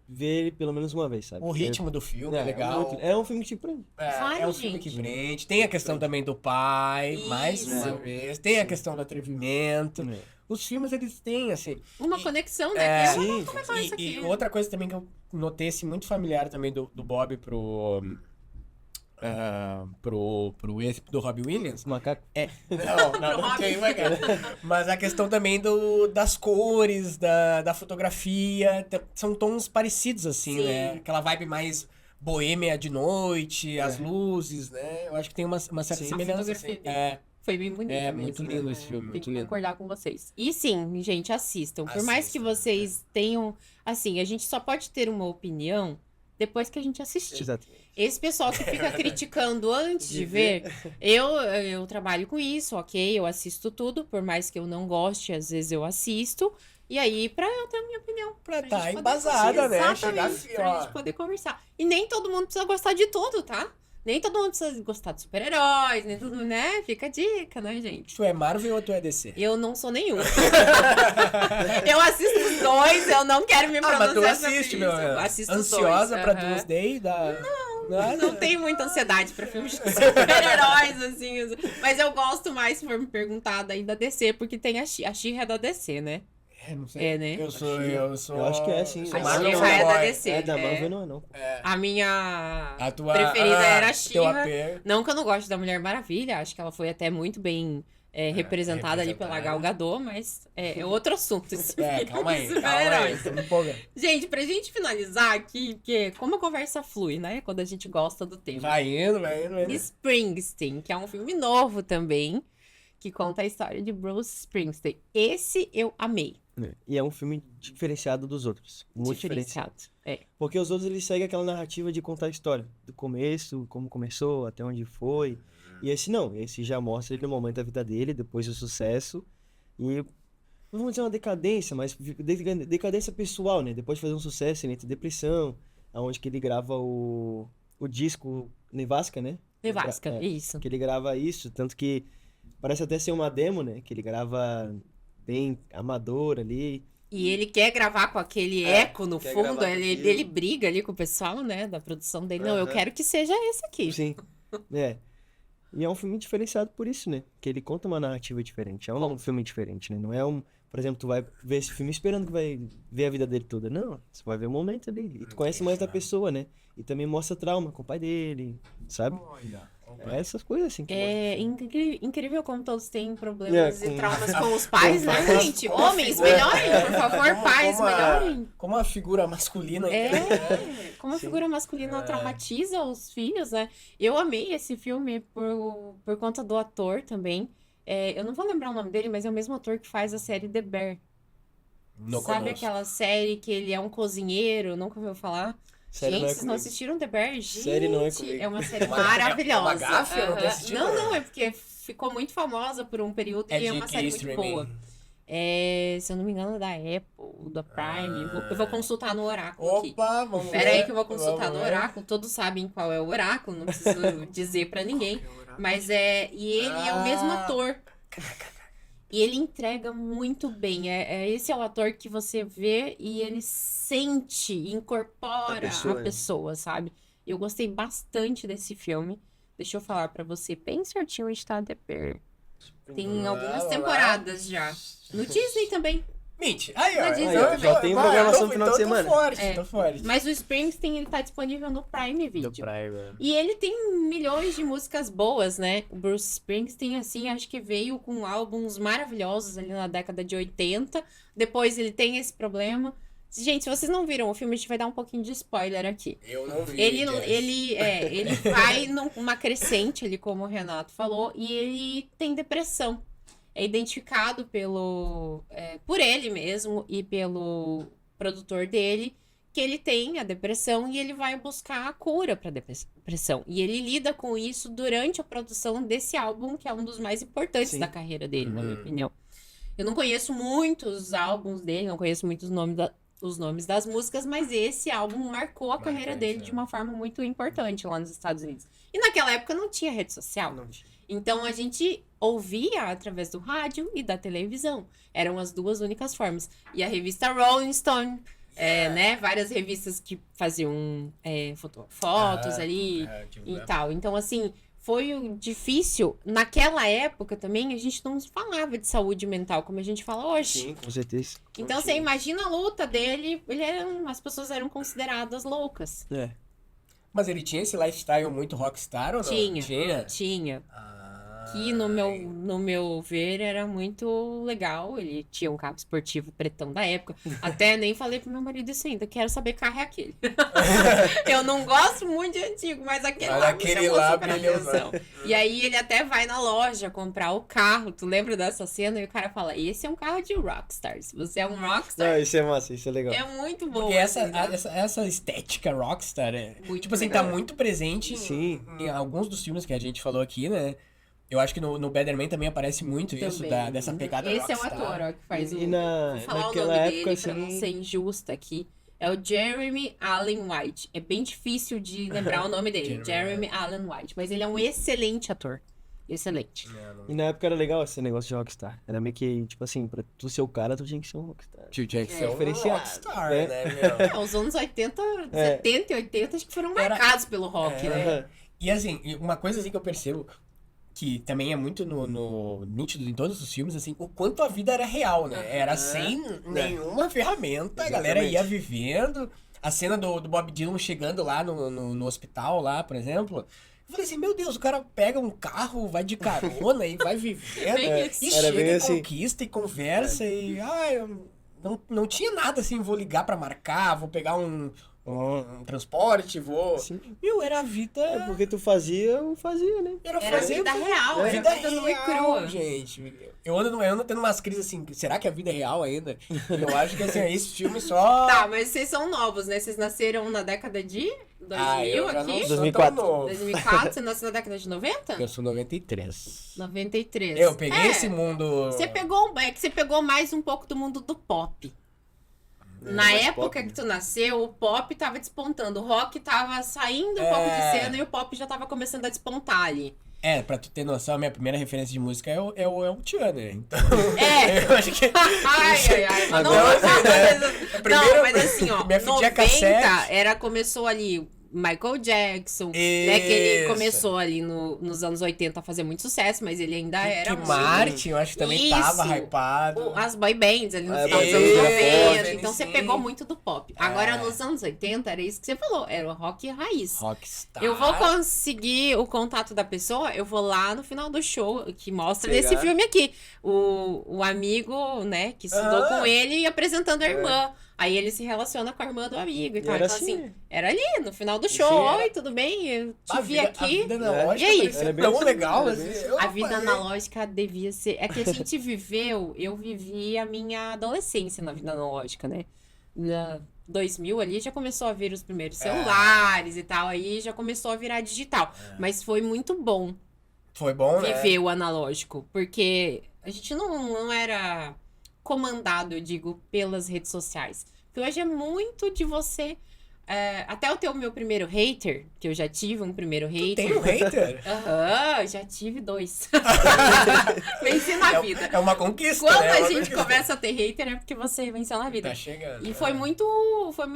[SPEAKER 3] Ver ele pelo menos uma vez, sabe?
[SPEAKER 2] O ritmo do filme é legal.
[SPEAKER 3] É um filme que te prende.
[SPEAKER 1] Vai,
[SPEAKER 2] É um filme
[SPEAKER 1] gente.
[SPEAKER 2] que prende. Tem a questão também do pai, mais
[SPEAKER 1] Isso.
[SPEAKER 2] uma vez. Tem a questão do atrevimento.
[SPEAKER 3] É.
[SPEAKER 2] Os filmes, eles têm, assim...
[SPEAKER 1] Uma conexão, né?
[SPEAKER 2] É,
[SPEAKER 1] Que eu
[SPEAKER 3] sim,
[SPEAKER 1] não vou comentar isso
[SPEAKER 2] E
[SPEAKER 1] aqui.
[SPEAKER 2] outra coisa também que eu notei, assim, muito familiar também do Bob pro esse do Robbie Williams.
[SPEAKER 3] Macaco.
[SPEAKER 2] Não tem, mas a questão também das cores, da fotografia, são tons parecidos, assim,
[SPEAKER 1] Sim.
[SPEAKER 2] né? Aquela vibe mais boêmia de noite, as luzes, né? Eu acho que tem uma certa
[SPEAKER 3] Sim.
[SPEAKER 2] semelhança,
[SPEAKER 1] A
[SPEAKER 2] assim.
[SPEAKER 1] fotografia Foi bem bonito.
[SPEAKER 2] É,
[SPEAKER 1] mesmo,
[SPEAKER 2] muito
[SPEAKER 1] né?
[SPEAKER 2] lindo esse filme,
[SPEAKER 1] Tem
[SPEAKER 2] muito
[SPEAKER 1] que
[SPEAKER 2] lindo.
[SPEAKER 1] concordar com vocês. E sim, gente, assistam. Por mais que
[SPEAKER 2] Assistam.
[SPEAKER 1] vocês tenham... Assim, a gente só pode ter uma opinião depois que a gente assistir.
[SPEAKER 3] Exato.
[SPEAKER 1] Esse pessoal que fica criticando antes de ver, eu trabalho com isso, ok? Eu assisto tudo, por mais que eu não goste, às vezes eu assisto. E aí, pra eu ter a minha opinião.
[SPEAKER 2] Pra
[SPEAKER 1] gente
[SPEAKER 2] tá
[SPEAKER 1] poder
[SPEAKER 2] embasada,
[SPEAKER 1] conversar.
[SPEAKER 2] né?
[SPEAKER 1] Exatamente,
[SPEAKER 2] Chegar assim,
[SPEAKER 1] pra
[SPEAKER 2] ó.
[SPEAKER 1] gente poder conversar. E nem todo mundo precisa gostar de tudo, tá? Nem todo mundo precisa gostar de super-heróis, nem tudo, né? Fica a dica, né, gente?
[SPEAKER 2] Tu é Marvel ou tu é DC?
[SPEAKER 1] Eu não sou nenhum. Eu assisto os dois, eu não quero me pronunciar
[SPEAKER 2] Mas tu
[SPEAKER 1] sobre
[SPEAKER 2] assiste,
[SPEAKER 1] isso.
[SPEAKER 2] meu.
[SPEAKER 1] Eu assisto os
[SPEAKER 2] Ansiosa
[SPEAKER 1] dois,
[SPEAKER 2] pra
[SPEAKER 1] aham.
[SPEAKER 2] Doomsday?
[SPEAKER 1] Não tenho muita ansiedade pra filmes de super-heróis, assim. Mas eu gosto mais, se for me perguntar, daí da DC, porque tem a She-Ra é da DC, né?
[SPEAKER 2] Não sei.
[SPEAKER 1] É, né?
[SPEAKER 2] Eu sou.
[SPEAKER 3] Eu acho que é, sim.
[SPEAKER 2] Sou
[SPEAKER 1] A
[SPEAKER 2] Marvel
[SPEAKER 1] She-Ra é da
[SPEAKER 2] fanboy.
[SPEAKER 1] DC.
[SPEAKER 3] É da
[SPEAKER 1] é.
[SPEAKER 3] Marvel, não é não.
[SPEAKER 1] A minha
[SPEAKER 2] A tua
[SPEAKER 1] preferida era a
[SPEAKER 2] teu
[SPEAKER 1] She-Ra.
[SPEAKER 2] apego.
[SPEAKER 1] Não que eu não goste da Mulher Maravilha, acho que ela foi até muito bem representada ali pela Gal Gadot, mas é outro assunto. Esse filme
[SPEAKER 2] Calma aí.
[SPEAKER 1] de
[SPEAKER 2] Calma aí.
[SPEAKER 1] super-heróis.
[SPEAKER 2] Tô me empolgando.
[SPEAKER 1] Gente, pra gente finalizar aqui, porque como a conversa flui, né? Quando a gente gosta do tema.
[SPEAKER 2] Vai indo.
[SPEAKER 1] Springsteen, que é um filme novo também, que conta a história de Bruce Springsteen. Esse eu amei.
[SPEAKER 3] E é um filme diferenciado dos outros. Muito diferenciado.
[SPEAKER 1] Diferenciado.
[SPEAKER 3] Porque os outros, eles seguem aquela narrativa de contar a história. Do começo, como começou, até onde foi. E esse não. Esse já mostra ele no momento da vida dele, depois do sucesso. E, não vamos dizer uma decadência, mas decadência pessoal, né? Depois de fazer um sucesso, ele entra em depressão. Onde que ele grava o disco Nevasca, né?
[SPEAKER 1] Nevasca,
[SPEAKER 3] É,
[SPEAKER 1] isso.
[SPEAKER 3] que ele grava isso. Tanto que parece até ser uma demo, né? Que ele grava bem amador ali.
[SPEAKER 1] E ele quer gravar com aquele eco no
[SPEAKER 3] quer
[SPEAKER 1] fundo,
[SPEAKER 3] gravar com
[SPEAKER 1] ele
[SPEAKER 3] aquilo.
[SPEAKER 1] briga ali com o pessoal, né, da produção dele. Não, eu
[SPEAKER 3] Aham.
[SPEAKER 1] quero que seja esse aqui.
[SPEAKER 3] Sim. É. E é um filme diferenciado por isso, né? Que ele conta uma narrativa diferente. É um filme diferente, né? Não é um... Por exemplo, tu vai ver esse filme esperando que vai ver a vida dele toda. Não, você vai ver o momento ali. E tu conhece mais da pessoa, né? E também mostra trauma com o pai dele, sabe? É essas coisas assim que
[SPEAKER 1] É incrível como todos têm problemas
[SPEAKER 3] É,
[SPEAKER 1] e
[SPEAKER 3] com-
[SPEAKER 1] traumas com os pais, né,
[SPEAKER 2] com-
[SPEAKER 1] gente?
[SPEAKER 2] com a
[SPEAKER 1] Homens,
[SPEAKER 2] figura-
[SPEAKER 1] melhorem, por favor, pais, melhorem.
[SPEAKER 2] Como a figura masculina.
[SPEAKER 1] Como a figura masculina traumatiza os filhos, né? Eu amei esse filme por conta do ator também. Eu não vou lembrar o nome dele, mas é o mesmo ator que faz a série The Bear.
[SPEAKER 2] Não
[SPEAKER 1] Sabe
[SPEAKER 2] conosco.
[SPEAKER 1] aquela série que ele é um cozinheiro? Nunca ouviu falar?
[SPEAKER 3] Série
[SPEAKER 1] Gente,
[SPEAKER 3] não é
[SPEAKER 1] vocês não
[SPEAKER 3] comigo.
[SPEAKER 1] assistiram The Bear? Gente,
[SPEAKER 3] Série não é comigo.
[SPEAKER 1] é uma série
[SPEAKER 2] É uma
[SPEAKER 1] maravilhosa.
[SPEAKER 2] gafe? Eu não tenho
[SPEAKER 1] Aham.
[SPEAKER 2] assistido.
[SPEAKER 1] Não, é porque ficou muito famosa por um período
[SPEAKER 2] É
[SPEAKER 1] e é
[SPEAKER 2] de
[SPEAKER 1] uma
[SPEAKER 2] que
[SPEAKER 1] série muito
[SPEAKER 2] streaming?
[SPEAKER 1] boa. Se eu não me engano, da Apple, da Prime. Eu vou consultar no oráculo aqui.
[SPEAKER 2] Opa, vamos ver.
[SPEAKER 1] Pera aí que eu vou consultar
[SPEAKER 2] Vamos
[SPEAKER 1] no
[SPEAKER 2] ver.
[SPEAKER 1] oráculo. Todos sabem qual é o oráculo, não preciso dizer pra ninguém. Mas e ele é o mesmo ator. E ele entrega muito bem. Esse é o ator que você vê e ele sente, incorpora a pessoa, sabe? Eu gostei bastante desse filme. Deixa eu falar pra você bem certinho onde tá The Bear. Tem algumas temporadas já. No Disney também.
[SPEAKER 2] Mentira. Aí, ó.
[SPEAKER 1] Na Disney
[SPEAKER 3] Aí, ó, já tem programação no final de
[SPEAKER 2] Então
[SPEAKER 3] semana.
[SPEAKER 2] tô forte, tô forte.
[SPEAKER 1] Mas o Springsteen, ele tá disponível no Prime Video.
[SPEAKER 3] Do Prime.
[SPEAKER 1] E ele tem milhões de músicas boas, né? O Bruce Springsteen, assim, acho que veio com álbuns maravilhosos ali na década de 80. Depois ele tem esse problema. Gente, se vocês não viram o filme, a gente vai dar um pouquinho de spoiler aqui.
[SPEAKER 2] Eu não vi.
[SPEAKER 1] Ele vai numa crescente, ali, como o Renato falou, e ele tem depressão. É identificado por ele mesmo e pelo produtor dele, que ele tem a depressão e ele vai buscar a cura para depressão. E ele lida com isso durante a produção desse álbum, que é um dos mais importantes da carreira dele, na minha opinião. Eu não conheço muitos álbuns dele, não conheço muitos os nomes das músicas, mas esse álbum marcou a carreira dele de uma forma muito importante lá nos Estados Unidos. E naquela época não tinha rede social.
[SPEAKER 3] Não tinha.
[SPEAKER 1] Então a gente ouvia através do rádio e da televisão. Eram as duas únicas formas. E a revista Rolling Stone, né? Várias revistas que faziam fotos ali e tal. Então, assim, foi difícil. Naquela época também, a gente não falava de saúde mental como a gente fala hoje.
[SPEAKER 3] Sim, com certeza.
[SPEAKER 1] Então, você imagina a luta dele. As pessoas eram consideradas loucas.
[SPEAKER 3] É.
[SPEAKER 2] Mas ele tinha esse lifestyle muito rockstar ou não?
[SPEAKER 1] Tinha. Que no meu ver era muito legal. Ele tinha um carro esportivo pretão da época. Até nem falei pro meu marido isso ainda. Quero saber que carro é aquele. Eu não gosto muito de antigo, mas aquele lá super atenção. E aí ele até vai na loja comprar o carro. Tu lembra dessa cena? E o cara fala, esse é um carro de rockstar. Se você é um rockstar...
[SPEAKER 3] Não, isso é massa, isso é legal.
[SPEAKER 1] É muito bom.
[SPEAKER 2] Porque essa estética rockstar, tipo assim, tá muito presente em alguns dos filmes que a gente falou aqui, né? Eu acho que no Better Man também aparece muito isso, dessa pegada
[SPEAKER 1] Esse
[SPEAKER 2] rockstar.
[SPEAKER 1] é o ator, ó, que faz
[SPEAKER 3] E
[SPEAKER 1] vou falar
[SPEAKER 3] naquela
[SPEAKER 1] o nome
[SPEAKER 3] época,
[SPEAKER 1] dele pra não
[SPEAKER 3] assim...
[SPEAKER 1] ser injusta aqui. É o Jeremy Allen White. É bem difícil de lembrar o nome dele. Jeremy Allen White. Mas ele é um excelente ator. Excelente.
[SPEAKER 3] E na época era legal esse negócio de rockstar. Era meio que, tipo assim, pra tu ser o cara, tu tinha que ser um rockstar.
[SPEAKER 2] Tinha que ser um
[SPEAKER 3] diferenciado,
[SPEAKER 2] rockstar,
[SPEAKER 3] né?
[SPEAKER 2] né, meu?
[SPEAKER 1] Os anos 80, 70 e 80 acho que foram marcados pelo rock, né?
[SPEAKER 2] E assim, uma coisa assim que eu percebo, que também é muito no nítido em todos os filmes, assim, o quanto a vida era real, né? Era sem nenhuma ferramenta, a galera ia vivendo. A cena do Bob Dylan chegando lá no hospital, lá, por exemplo. Eu falei assim, meu Deus, o cara pega um carro, vai de carona e vai vivendo. E chega e
[SPEAKER 3] assim.
[SPEAKER 2] conquista e conversa e... não tinha nada assim, vou ligar pra marcar, vou pegar um transporte, vou...
[SPEAKER 3] Sim.
[SPEAKER 2] Meu, era a vida...
[SPEAKER 3] É porque tu fazia, eu fazia, né?
[SPEAKER 1] Era vida real, era
[SPEAKER 2] vida
[SPEAKER 1] vida nua e
[SPEAKER 2] real,
[SPEAKER 1] crua.
[SPEAKER 2] gente. Eu ando tendo umas crises assim, será que a vida é real ainda? Eu acho que assim, esse filme só...
[SPEAKER 1] Tá, mas vocês são novos, né? Vocês nasceram na década de 2000
[SPEAKER 2] eu já
[SPEAKER 1] aqui?
[SPEAKER 2] não sou
[SPEAKER 3] 2004.
[SPEAKER 2] tão novo.
[SPEAKER 1] 2004, você nasceu na década de 90?
[SPEAKER 2] Eu sou 93.
[SPEAKER 1] 93.
[SPEAKER 2] Eu peguei esse mundo...
[SPEAKER 1] Você pegou mais um pouco do mundo do pop. Na época que tu nasceu, o pop tava despontando. O rock tava saindo um pouco de cena e o pop já tava começando a despontar ali.
[SPEAKER 2] Pra tu ter noção, a minha primeira referência de música é o Tiana. Então,
[SPEAKER 1] É.
[SPEAKER 2] eu acho que...
[SPEAKER 1] Ai. Mas
[SPEAKER 2] Primeiro,
[SPEAKER 1] mas assim, ó,
[SPEAKER 2] minha fitinha
[SPEAKER 1] 90
[SPEAKER 2] cassete.
[SPEAKER 1] começou ali Michael Jackson, né? Que ele começou ali nos anos 80 a fazer muito sucesso, mas ele ainda era
[SPEAKER 2] Rick Martin, eu acho que também tava hypado.
[SPEAKER 1] As boy bands ali nos anos 90. Então você pegou muito do pop. Agora, nos anos 80, era isso que você falou. Era o rock raiz.
[SPEAKER 2] Rockstar.
[SPEAKER 1] Eu vou conseguir o contato da pessoa, eu vou lá no final do show, que mostra nesse filme aqui. O amigo, né, que estudou com ele e apresentando a irmã. Aí ele se relaciona com a irmã do amigo e tal. Então, assim, era ali, no final do show. Oi, tudo bem? Eu te vi aqui.
[SPEAKER 2] A vida analógica
[SPEAKER 1] E aí?
[SPEAKER 2] parecia tão legal. Assim,
[SPEAKER 1] A vida analógica devia ser... É que a gente viveu... Eu vivi a minha adolescência na vida analógica, né? Na 2000 ali já começou a vir os primeiros celulares e tal. Aí já começou a virar digital. Mas foi muito bom.
[SPEAKER 2] Foi bom, né?
[SPEAKER 1] Viver o analógico. Porque a gente não era... comandado, eu digo, pelas redes sociais. Porque hoje é muito de você... até eu ter o meu primeiro hater, que eu já tive um primeiro hater.
[SPEAKER 2] Tem um hater?
[SPEAKER 1] Aham, já tive 2. Venci na vida.
[SPEAKER 2] É uma conquista,
[SPEAKER 1] Quando
[SPEAKER 2] né? É
[SPEAKER 1] a
[SPEAKER 2] uma
[SPEAKER 1] gente
[SPEAKER 2] conquista.
[SPEAKER 1] começa a ter hater é porque você venceu na vida.
[SPEAKER 2] Tá chegando.
[SPEAKER 1] E foi muito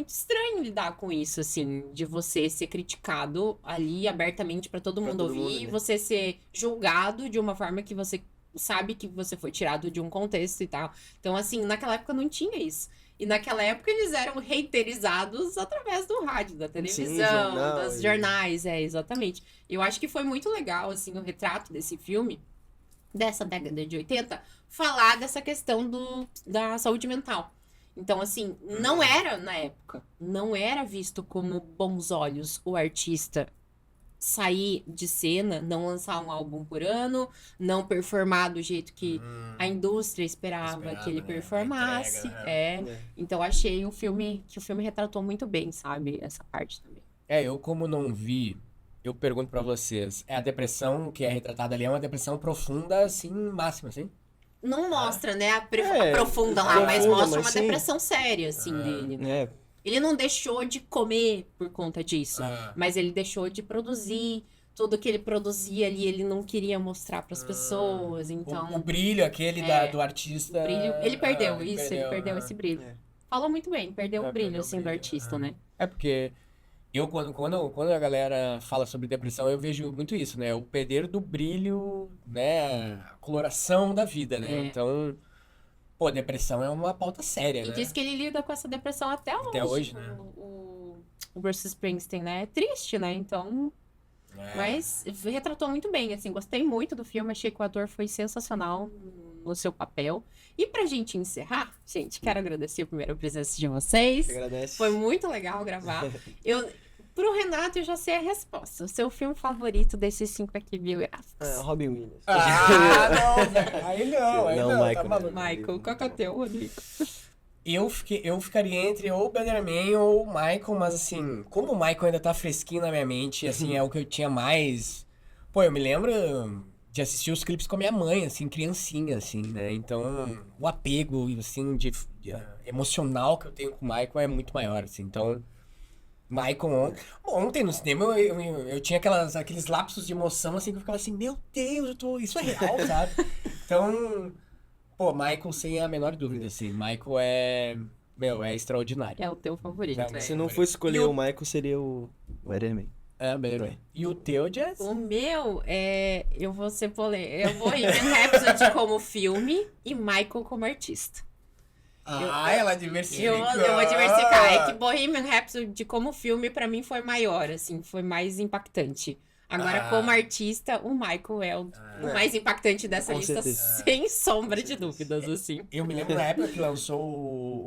[SPEAKER 1] estranho lidar com isso, assim, de você ser criticado ali abertamente pra todo mundo
[SPEAKER 3] todo
[SPEAKER 1] ouvir,
[SPEAKER 3] mundo,
[SPEAKER 1] e
[SPEAKER 3] né?
[SPEAKER 1] você ser julgado de uma forma que você sabe que você foi tirado de um contexto e tal. Então, assim, naquela época não tinha isso. E naquela época eles eram reiterizados através do rádio, da televisão,
[SPEAKER 3] jornal,
[SPEAKER 1] dos jornais, exatamente. Eu acho que foi muito legal, assim, o retrato desse filme, dessa década de 80, falar dessa questão da saúde mental. Então, assim, não era, na época, não era visto como bons olhos o artista sair de cena, não lançar um álbum por ano, não performar do jeito que a indústria esperava que ele
[SPEAKER 2] né?
[SPEAKER 1] performasse.
[SPEAKER 2] A entrega,
[SPEAKER 1] Então, achei que o filme retratou muito bem, sabe? Essa parte também.
[SPEAKER 2] Eu como não vi, eu pergunto pra vocês, a depressão que é retratada ali é uma depressão profunda, assim, máxima, assim?
[SPEAKER 1] Não mostra, né, a
[SPEAKER 3] É,
[SPEAKER 1] profunda lá, mas
[SPEAKER 3] profunda,
[SPEAKER 1] mostra
[SPEAKER 3] mas
[SPEAKER 1] uma
[SPEAKER 3] sim.
[SPEAKER 1] depressão séria, assim, dele, né?
[SPEAKER 3] É,
[SPEAKER 1] Ele não deixou de comer por conta disso,
[SPEAKER 2] Ah.
[SPEAKER 1] mas ele deixou de produzir. Tudo que ele produzia ali, ele não queria mostrar pras pessoas, então...
[SPEAKER 2] O brilho aquele do artista...
[SPEAKER 1] brilho, ele perdeu
[SPEAKER 2] Ah,
[SPEAKER 1] ele perdeu esse brilho.
[SPEAKER 3] É.
[SPEAKER 1] Falou muito bem, perdeu o
[SPEAKER 2] Perdeu
[SPEAKER 1] brilho,
[SPEAKER 2] o
[SPEAKER 1] assim, do
[SPEAKER 2] brilho,
[SPEAKER 1] artista, né?
[SPEAKER 2] É porque eu, quando a galera fala sobre depressão, eu vejo muito isso, né? O perder do brilho, né? A coloração da vida, né?
[SPEAKER 1] É.
[SPEAKER 2] Então, pô, depressão é uma pauta séria,
[SPEAKER 1] E
[SPEAKER 2] né?
[SPEAKER 1] diz que ele lida com essa depressão até hoje.
[SPEAKER 2] Até hoje, né?
[SPEAKER 1] O Bruce Springsteen, né? É triste, né? Então...
[SPEAKER 2] É.
[SPEAKER 1] Mas retratou muito bem, assim, gostei muito do filme, achei que o ator foi sensacional no seu papel. E pra gente encerrar, gente, quero agradecer primeiro a presença de vocês.
[SPEAKER 3] que agradece.
[SPEAKER 1] Foi muito legal gravar. Pro Renato, eu já sei a resposta. O seu filme favorito desses 5 aqui biográficos?
[SPEAKER 3] Robin Williams.
[SPEAKER 2] Ah, não, velho. Aí
[SPEAKER 3] Não,
[SPEAKER 2] tá
[SPEAKER 3] Michael,
[SPEAKER 2] maluco.
[SPEAKER 1] Michael, qual que é o teu, Rodrigo?
[SPEAKER 2] Eu ficaria entre ou o Bannerman ou o Michael, mas assim, como o Michael ainda tá fresquinho na minha mente, assim, é o que eu tinha mais... Pô, eu me lembro de assistir os clipes com a minha mãe, assim, criancinha, assim, né? Então, o apego, assim, emocional que eu tenho com o Michael é muito maior, assim. Então, Michael, ontem no cinema eu tinha aqueles lapsos de emoção, assim, que eu ficava assim, meu Deus, isso é real, sabe? Então... Pô, Michael, sem a menor dúvida, assim. Michael é extraordinário.
[SPEAKER 1] É o teu favorito.
[SPEAKER 2] É,
[SPEAKER 1] né?
[SPEAKER 3] Se não fosse escolher
[SPEAKER 2] E o-
[SPEAKER 3] o Michael, seria o Iron Man.
[SPEAKER 2] É, bem. E o teu, Jess?
[SPEAKER 1] O meu eu vou ser polêmica. Eu vou ir Bohemian Rhapsody como filme e Michael como artista.
[SPEAKER 2] Ela diversificou.
[SPEAKER 1] Eu vou diversificar. É que Bohemian Rhapsody como filme, pra mim, foi maior, assim, foi mais impactante. Agora, como artista, o Michael é o mais impactante dessa
[SPEAKER 3] Com
[SPEAKER 1] lista,
[SPEAKER 3] certeza.
[SPEAKER 1] sem sombra de dúvidas, assim.
[SPEAKER 2] Eu me lembro na época que lançou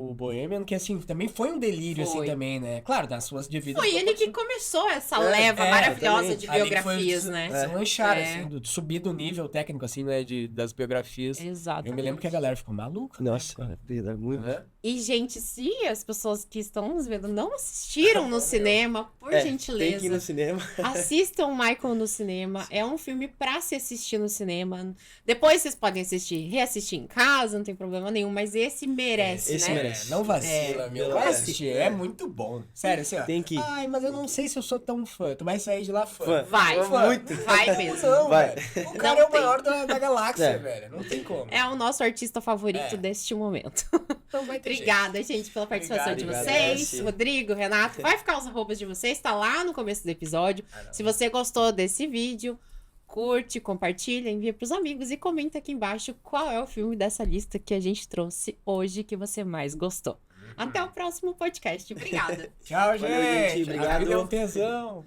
[SPEAKER 2] o Bohemian, que assim, também foi um delírio,
[SPEAKER 1] Foi.
[SPEAKER 2] assim, também, né? Claro, nas suas devidas...
[SPEAKER 1] Foi ele que começou essa leva maravilhosa de
[SPEAKER 2] Ali que
[SPEAKER 1] biografias,
[SPEAKER 2] foi
[SPEAKER 1] né?
[SPEAKER 2] Se lanchar,
[SPEAKER 1] É.
[SPEAKER 2] assim, subir do nível técnico, assim, né, das biografias.
[SPEAKER 1] Exato.
[SPEAKER 2] Eu me lembro que a galera ficou maluca.
[SPEAKER 3] Nossa, é muito.
[SPEAKER 2] Né?
[SPEAKER 1] E, gente, se as pessoas que estão nos vendo não assistiram no cinema, por
[SPEAKER 3] Tem que ir
[SPEAKER 1] gentileza,
[SPEAKER 3] no cinema.
[SPEAKER 1] assistam Michael no cinema. É um filme pra se assistir no cinema. Depois vocês podem reassistir em casa, não tem problema nenhum, mas esse merece,
[SPEAKER 3] Esse
[SPEAKER 1] né?
[SPEAKER 3] merece.
[SPEAKER 2] Não vacila, meu.
[SPEAKER 3] Não
[SPEAKER 2] Vai
[SPEAKER 3] vacila.
[SPEAKER 2] assistir, é muito bom. Sério, assim, ó.
[SPEAKER 3] Tem que ir.
[SPEAKER 2] Ai, mas eu não sei se eu sou tão fã. Tu vai sair de lá fã.
[SPEAKER 3] Fã.
[SPEAKER 1] Vai,
[SPEAKER 3] Muito.
[SPEAKER 1] vai mesmo.
[SPEAKER 2] Não,
[SPEAKER 3] Vai.
[SPEAKER 2] velho. O cara
[SPEAKER 1] Não
[SPEAKER 2] é o
[SPEAKER 1] tem.
[SPEAKER 2] maior da galáxia,
[SPEAKER 3] É.
[SPEAKER 2] velho. Não tem como.
[SPEAKER 1] É o nosso artista favorito
[SPEAKER 2] É.
[SPEAKER 1] deste momento.
[SPEAKER 2] Então vai ter
[SPEAKER 1] Obrigada, gente, pela participação de
[SPEAKER 2] Obrigado,
[SPEAKER 1] vocês.
[SPEAKER 3] Jesse.
[SPEAKER 1] Rodrigo, Renato, vai ficar os arrobas de vocês, tá lá no começo do episódio. Se você gostou desse vídeo, curte, compartilha, envia pros amigos e comenta aqui embaixo qual é o filme dessa lista que a gente trouxe hoje que você mais gostou. Até o próximo podcast. Obrigada.
[SPEAKER 2] Tchau,
[SPEAKER 3] Valeu, gente.
[SPEAKER 2] gente.
[SPEAKER 3] Obrigado.
[SPEAKER 2] A vida é um tesão.